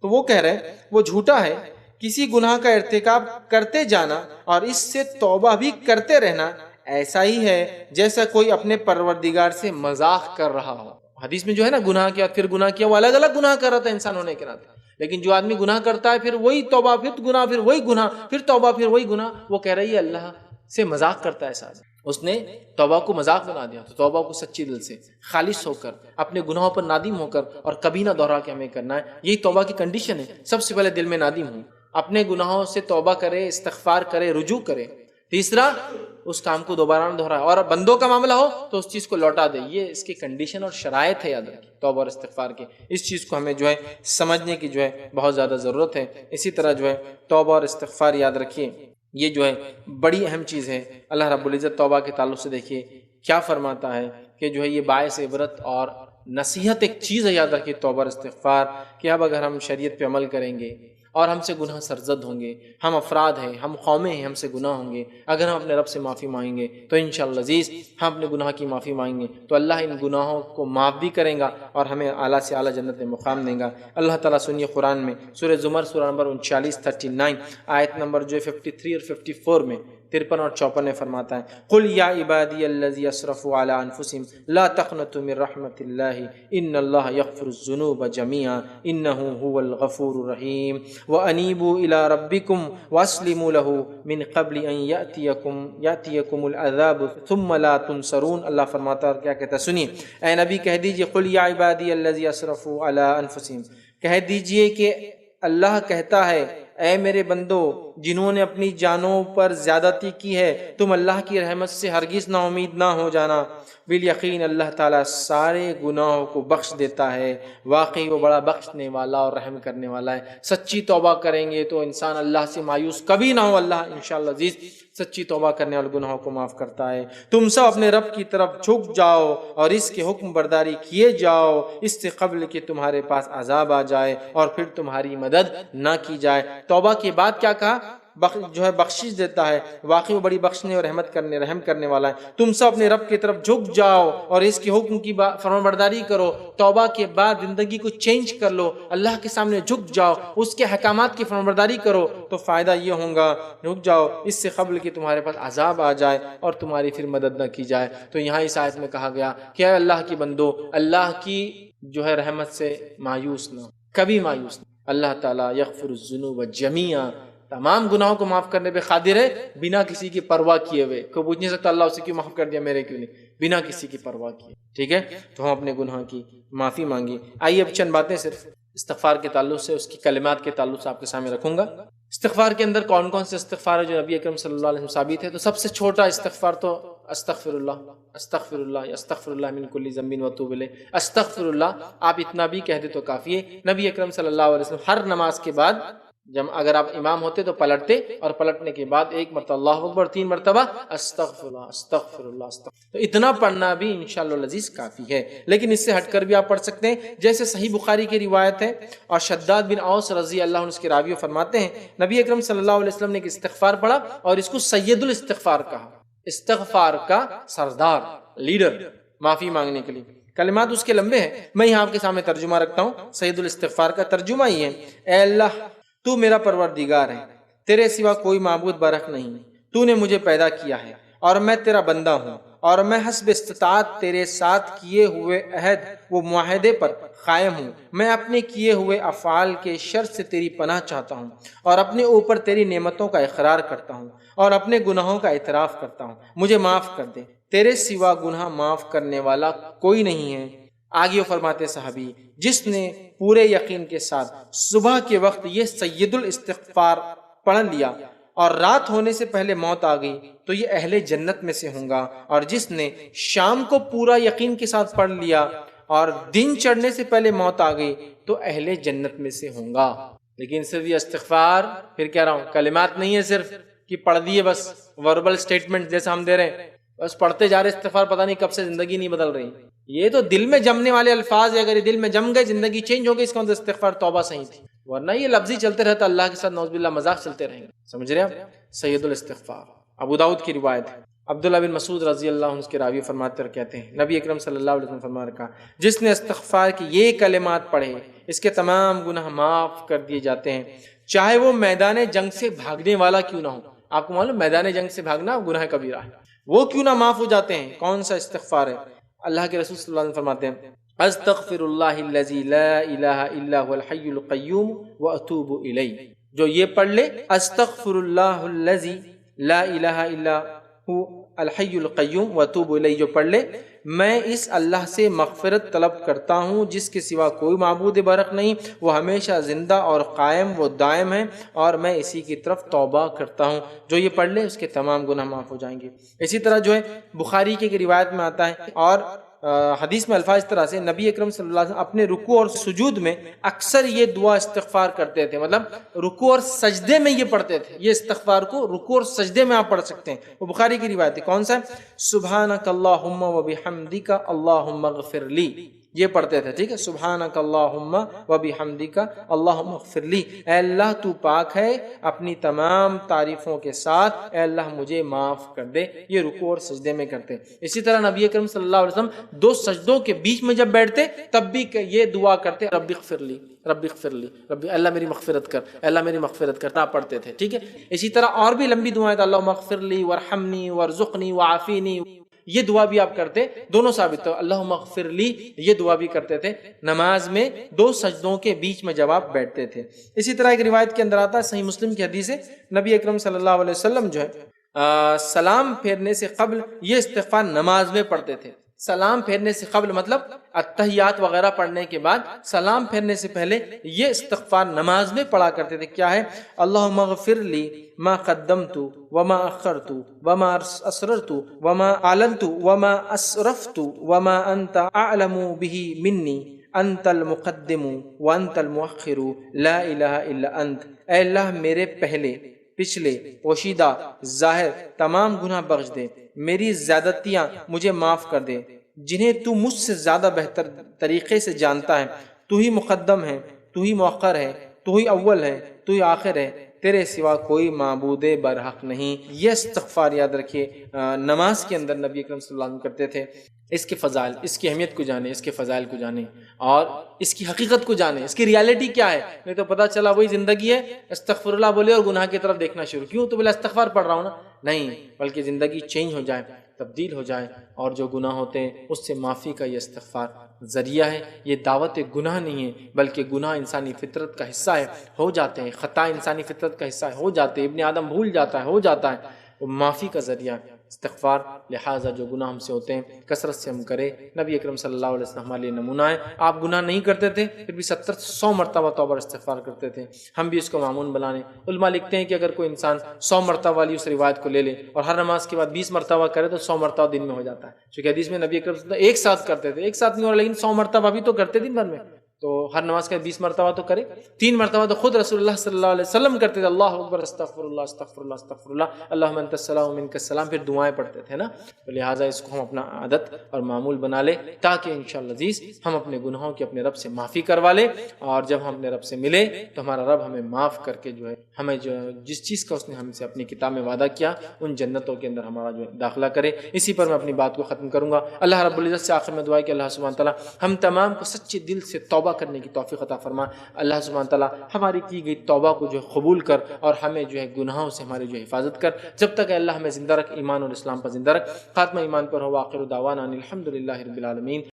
تو وہ کہہ رہے ہیں وہ جھوٹا ہے. کسی گناہ کا ارتکاب کرتے جانا اور اس سے توبہ بھی کرتے رہنا ایسا ہی ہے جیسا کوئی اپنے پروردگار سے مذاق کر رہا ہو. حدیث میں جو ہے نا گناہ کیا پھر گناہ کیا، وہ الگ الگ گناہ کر رہا تھا انسان ہونے کے ناطے، لیکن جو آدمی گناہ کرتا ہے پھر وہی توبہ، پھر گناہ، پھر وہی گناہ، پھر توبہ، پھر وہی گناہ، وہ کہہ رہی ہے اللہ سے مذاق کرتا ہے. ایسا اس نے توبہ کو مذاق بنا دیا. تو توبہ کو سچی دل سے خالص ہو کر اپنے گناہوں پر نادم ہو کر اور کبھی نہ دوہرا کے ہمیں کرنا ہے. یہی توبہ کی کنڈیشن ہے. سب سے پہلے دل میں نادم ہوں، اپنے گناہوں سے توبہ کرے، استغفار کرے، رجوع کرے. تیسرا اس کام کو دوبارہ نہ دہرائے، اور اندوں کا معاملہ ہو تو اس چیز کو لوٹا دے. یہ اس کی کنڈیشن اور شرائط ہے، یاد رکھیں توبہ اور استغفار کے. اس چیز کو ہمیں جو ہے سمجھنے کی جو ہے بہت زیادہ ضرورت ہے. اسی طرح جو ہے توبہ اور استغفار یاد رکھیے یہ جو ہے بڑی اہم چیز ہے. اللہ رب العزت توبہ کے تعلق سے دیکھیے کیا فرماتا ہے کہ جو ہے یہ باعث عبرت اور نصیحت ایک چیز ہے. یاد رکھیے توبہ اور استغفار کہ اب اگر ہم شریعت پہ عمل کریں گے اور ہم سے گناہ سرزد ہوں گے، ہم افراد ہیں، ہم قومیں ہیں، ہم سے گناہ ہوں گے، اگر ہم اپنے رب سے معافی مانگیں گے تو انشاءاللہ عزیز ہم اپنے گناہ کی معافی مانگیں گے تو اللہ ان گناہوں کو معاف بھی کریں گا اور ہمیں اعلیٰ سے اعلیٰ جنت میں مقام دیں گا. اللہ تعالیٰ سنیے قرآن میں سورہ زمر سورہ نمبر 39 آیت نمبر جو 53 اور 54 میں 53 اور 54 میں فرماتا ہے قل یا عبادی الذی اسرفوا علی انفسہم لا تقنطوا من رحمت اللہ ان اللہ یغفر الذنوب جميعا انہ هو الغفور الرحیم وانیبوا الی ربکم واسلموا له من قبل ان یاتیکم العذاب ثم لا تنصرون. اللہ فرماتا ہے کیا کہتا ہے سنیے اے نبی کہہ دیجئے قل یا عبادی الذی اسرفوا علی انفسہم، کہہ دیجئے کہ اللہ کہتا ہے اے میرے بندو جنہوں نے اپنی جانوں پر زیادتی کی ہے تم اللہ کی رحمت سے ہرگز نا امید نہ ہو جانا. بالیقین اللہ تعالیٰ سارے گناہوں کو بخش دیتا ہے، واقعی وہ بڑا بخشنے والا اور رحم کرنے والا ہے. سچی توبہ کریں گے تو انسان اللہ سے مایوس کبھی نہ ہو. اللہ انشاءاللہ عزیز سچی توبہ کرنے والے گناہوں کو معاف کرتا ہے. تم سب اپنے رب کی طرف جھک جاؤ اور اس کے حکم برداری کیے جاؤ اس سے قبل کہ تمہارے پاس عذاب آ جائے اور پھر تمہاری مدد نہ کی جائے. توبہ کے بعد کیا کہا؟ جو ہے بخشش دیتا ہے، واقعی وہ بڑی بخشنے اور رحم کرنے والا ہے. تم سب اپنے رب کی طرف جھک جاؤ اور اس کے حکم کی فرمانبرداری کرو. توبہ کے بعد زندگی کو چینج کر لو، اللہ کے سامنے جھک جاؤ، اس کے احکامات کی فرمانبرداری کرو تو فائدہ یہ ہوگا جھک جاؤ اس سے قبل کہ تمہارے پاس عذاب آ جائے اور تمہاری پھر مدد نہ کی جائے. تو یہاں اس آیت میں کہا گیا کہ اے اللہ کی بندو اللہ کی جو ہے رحمت سے مایوس نہ، کبھی مایوس نہ. اللہ تعالیٰ یغفر الذنوب جميعا، تمام گناہوں کو معاف کرنے پہ قادر ہے بنا کسی کی پرواہ کیے ہوئے. کوئی پوچھ نہیں سکتا اللہ اسے کیوں معاف کر دیا میرے کیوں نہیں، بنا کسی کی پرواہ کیے. ٹھیک ہے، تو ہم اپنے گناہ کی معافی مانگی. آئیے اب چند باتیں صرف استغفار کے تعلق سے، اس کی کلمات کے تعلق سے آپ کے سامنے رکھوں گا. استغفار کے اندر کون کون سے استغفار ہے جو نبی اکرم صلی اللہ علیہ وسلم ثابت ہے؟ تو سب سے چھوٹا استغفار تو استغفر اللہ من کل ذنب واتوب الیہ. استغفر اللہ آپ اتنا بھی کہہ دے تو کافی ہے. نبی اکرم صلی اللہ علیہ وسلم ہر نماز کے بعد اگر آپ امام ہوتے تو پلٹتے، اور پلٹنے کے بعد ایک مرتبہ اللہ اکبر، 3 مرتبہ استغفر اللہ استغفر اللہ استغفر، تو اتنا پڑھنا بھی انشاءاللہ العزیز کافی ہے۔ لیکن اس سے ہٹ کر بھی آپ پڑھ سکتے ہیں، جیسے صحیح بخاری کی روایت ہے، اور شداد بن اوس رضی اللہ عنہ اس کے راوی فرماتے ہیں نبی اکرم صلی اللہ علیہ وسلم نے ایک استغفار پڑھا اور اس کو سید الاستغفار کہا، استغفار کا سردار، لیڈر، معافی مانگنے کے لیے۔ کلمات اس کے لمبے ہیں، میں یہاں آپ کے سامنے ترجمہ رکھتا ہوں۔ سید الاستغفار کا ترجمہ ہی ہے، اے اللہ تو میرا پروردگار ہے، تیرے سوا کوئی معبود برحق نہیں، تو نے مجھے پیدا کیا ہے اور میں تیرا بندہ ہوں، اور میں حسب استطاعت تیرے ساتھ کیے ہوئے عہد و معاہدے پر قائم ہوں۔ میں اپنے کیے ہوئے افعال کے شر سے تیری پناہ چاہتا ہوں، اور اپنے اوپر تیری نعمتوں کا اقرار کرتا ہوں، اور اپنے گناہوں کا اعتراف کرتا ہوں، مجھے معاف کر دے، تیرے سوا گناہ معاف کرنے والا کوئی نہیں ہے۔ آگے وہ فرماتے صحابی، جس نے پورے یقین کے ساتھ صبح کے وقت یہ سید الاستغفار پڑھ لیا اور رات ہونے سے پہلے موت آ گئی تو یہ اہل جنت میں سے ہوں گا، اور جس نے شام کو پورا یقین کے ساتھ پڑھ لیا اور دن چڑھنے سے پہلے موت آ گئی تو اہل جنت میں سے ہوں گا۔ لیکن صرف یہ استغفار، پھر کہہ رہا ہوں، کلمات نہیں ہے صرف کہ پڑھ دیے بس، وربل سٹیٹمنٹ جیسا ہم دے رہے ہیں، بس پڑھتے جا رہے استغفار، پتہ نہیں کب سے زندگی نہیں بدل رہی۔ یہ تو دل میں جمنے والے الفاظ ہے، اگر یہ دل میں جم گئے زندگی چینج ہو گئی، اس کا مطلب استغفار توبہ صحیح تھی، ورنہ یہ لفظی چلتے رہتا اللہ کے ساتھ نعوذ باللہ مذاق چلتے رہیں گے۔ سمجھ رہے ہیں آپ؟ سید الاستغفار ابو داؤد کی روایت ہے، عبداللہ بن مسعود رضی اللہ عنہ اس کے راوی فرماتے اور کہتے ہیں نبی اکرم صلی اللہ علیہ وسلم فرما رکھا، جس نے استغفار کی یہ کلمات پڑھے اس کے تمام گناہ معاف کر دیے جاتے ہیں، چاہے وہ میدان جنگ سے بھاگنے والا کیوں نہ ہو۔ آپ کو معلوم میدان جنگ سے بھاگنا گناہ کبیرہ ہے، وہ کیوں نہ معاف ہو جاتے ہیں۔ کون سا استغفار ہے؟ اللہ کے رسول صلی اللہ علیہ وسلم فرماتے ہیں استغفر اللہ الذی لا الہ الا هو الحی القیوم واتوب الیہ، جو یہ پڑھ لے استغفر اللہ الذی لا الہ الا هو الحی القیوم واتوب الیہ، جو پڑھ لے میں اس اللہ سے مغفرت طلب کرتا ہوں جس کے سوا کوئی معبود برحق نہیں، وہ ہمیشہ زندہ اور قائم و دائم ہے، اور میں اسی کی طرف توبہ کرتا ہوں، جو یہ پڑھ لے اس کے تمام گناہ معاف ہو جائیں گے۔ اسی طرح جو ہے بخاری کی روایت میں آتا ہے، اور حدیث میں الفاظ اس طرح سے نبی اکرم صلی اللہ علیہ وسلم اپنے رکوع اور سجود میں اکثر یہ دعا استغفار کرتے تھے، مطلب رکوع اور سجدے میں یہ پڑھتے تھے، یہ استغفار کو رکوع اور سجدے میں آپ پڑھ سکتے ہیں۔ وہ بخاری کی روایت ہے، کون سا ہے؟ سبحانک اللہم وبحمدک اللہم اغفر لی، یہ پڑھتے تھے، ٹھیک ہے، سبحانک اللہم وبحمدک اللہم اغفر لی، اے اللہ تو پاک ہے اپنی تمام تعریفوں کے ساتھ، اے اللہ مجھے معاف کر دے، یہ رکوع اور سجدے میں کرتے۔ اسی طرح نبی اکرم صلی اللہ علیہ وسلم 2 سجدوں کے بیچ میں جب بیٹھتے تب بھی یہ دعا کرتے، رب اغفر لی رب اغفر لی رب، اللہ میری مغفرت کر، اللہ میری مغفرت کرنا پڑھتے تھے، ٹھیک ہے۔ اسی طرح اور بھی لمبی دعائیں، اللہم اغفر لی وارحمنی وارزقنی وعافینی، یہ دعا بھی آپ کرتے، دونوں ثابت ہو، اللہم اغفر لی، یہ دعا بھی کرتے تھے نماز میں 2 سجدوں کے بیچ میں جب آپ بیٹھتے تھے۔ اسی طرح ایک روایت کے اندر آتا ہے، صحیح مسلم کی حدیث ہے، نبی اکرم صلی اللہ علیہ وسلم جو ہے سلام پھیرنے سے قبل یہ استغفار نماز میں پڑھتے تھے۔ سلام پھیرنے سے قبل مطلب التحیات وغیرہ پڑھنے کے بعد سلام پھیرنے سے پہلے یہ استغفار نماز میں پڑھا کرتے تھے۔ کیا ہے؟ اللہم اغفر لی ما قدمت وما اخرت وما اسررت وما اعلنت وما اسرفت وما انت اعلم به منی انت المقدم وانت المؤخر لا الہ الا انت، اے اللہ میرے پہلے پچھلے پوشیدہ ظاہر تمام گناہ بخش دے، میری زیادتیاں مجھے معاف کر دے جنہیں تو مجھ سے زیادہ بہتر طریقے سے جانتا ہے، تو ہی مقدم ہے، تو ہی مؤخر ہے، تو ہی اول ہے، تو ہی آخر ہے، تیرے سوا کوئی معبود برحق نہیں۔ یہ استغفار یاد رکھیے نماز کے اندر نبی اکرم صلی اللہ علیہ وسلم کرتے تھے۔ اس کے فضائل، اس کی اہمیت کو جانیں، اس کے فضائل کو جانیں اور اس کی حقیقت کو جانیں، اس کی ریالٹی کیا ہے۔ نہیں تو پتہ چلا وہی زندگی ہے، استغفر اللہ بولے اور گناہ کی طرف دیکھنا شروع، کیوں تو بلا استغفار پڑھ رہا ہوں نا، نہیں، بلکہ زندگی چینج ہو جائے، تبدیل ہو جائے، اور جو گناہ ہوتے ہیں اس سے معافی کا یہ استغفار ذریعہ ہے۔ یہ دعوت گناہ نہیں ہے، بلکہ گناہ انسانی فطرت کا حصہ ہے، ہو جاتے ہیں، خطا انسانی فطرت کا حصہ ہے، ہو جاتے ہیں، ابن آدم بھول جاتا ہے، ہو جاتا ہے، وہ معافی کا ذریعہ استغفار۔ لہٰذا جو گناہ ہم سے ہوتے ہیں کثرت سے ہم کریں۔ نبی اکرم صلی اللہ علیہ وسلم ہمارے لیے نمونہ ہے، آپ گناہ نہیں کرتے تھے پھر بھی 70-100 مرتبہ توبہ استغفار کرتے تھے، ہم بھی اس کو معمول بنانے۔ علماء لکھتے ہیں کہ اگر کوئی انسان 100 مرتبہ والی اس روایت کو لے لے اور ہر نماز کے بعد 20 مرتبہ کرے تو 100 مرتبہ دن میں ہو جاتا ہے، چونکہ حدیث میں نبی اکرم صلی اللہ علیہ وسلم ایک ساتھ کرتے تھے، ایک ساتھ نہیں ہو رہا لیکن 100 مرتبہ بھی تو کرتے دن بھر میں، تو ہر نماز کا 20 مرتبہ تو کرے، 3 مرتبہ تو خود رسول اللہ صلی اللہ علیہ وسلم کرتے تھے، اللہ اکبر استغفر اللہ استغفر اللہ استغفر اللہ اللہم انت السلام منک السلام، پھر دعائیں پڑھتے تھے نا. تو لہٰذا اس کو ہم اپنا عادت اور معمول بنا لے تاکہ انشاءاللہ عزیز ہم اپنے گناہوں کی اپنے رب سے معافی کروا لے، اور جب ہم اپنے رب سے ملے تو ہمارا رب ہمیں معاف کر کے جو ہے ہمیں جو جس چیز کا اس نے ہم سے اپنی کتاب میں وعدہ کیا ان جنتوں کے اندر ہمارا جو ہے داخلہ کرے. اسی پر میں اپنی بات کو ختم کروں گا. اللہ رب العزت سے آخر میں دعا ہے کہ اللہ سبحانہ تعالیٰ ہم تمام کو سچے دل سے توبہ کرنے کی توفیق عطا فرما. اللہ سبحانہ تعالیٰ ہماری کی گئی توبہ کو جو ہے قبول کر اور ہمیں جو ہے گناہوں سے ہماری جو ہے حفاظت کر. جب تک اللہ ہمیں زندہ رکھ، ایمان اور اسلام پر زندہ رکھ. خاتمہ ایمان پر ہو. آخر دعوانا ان الحمد للہ رب العالمین.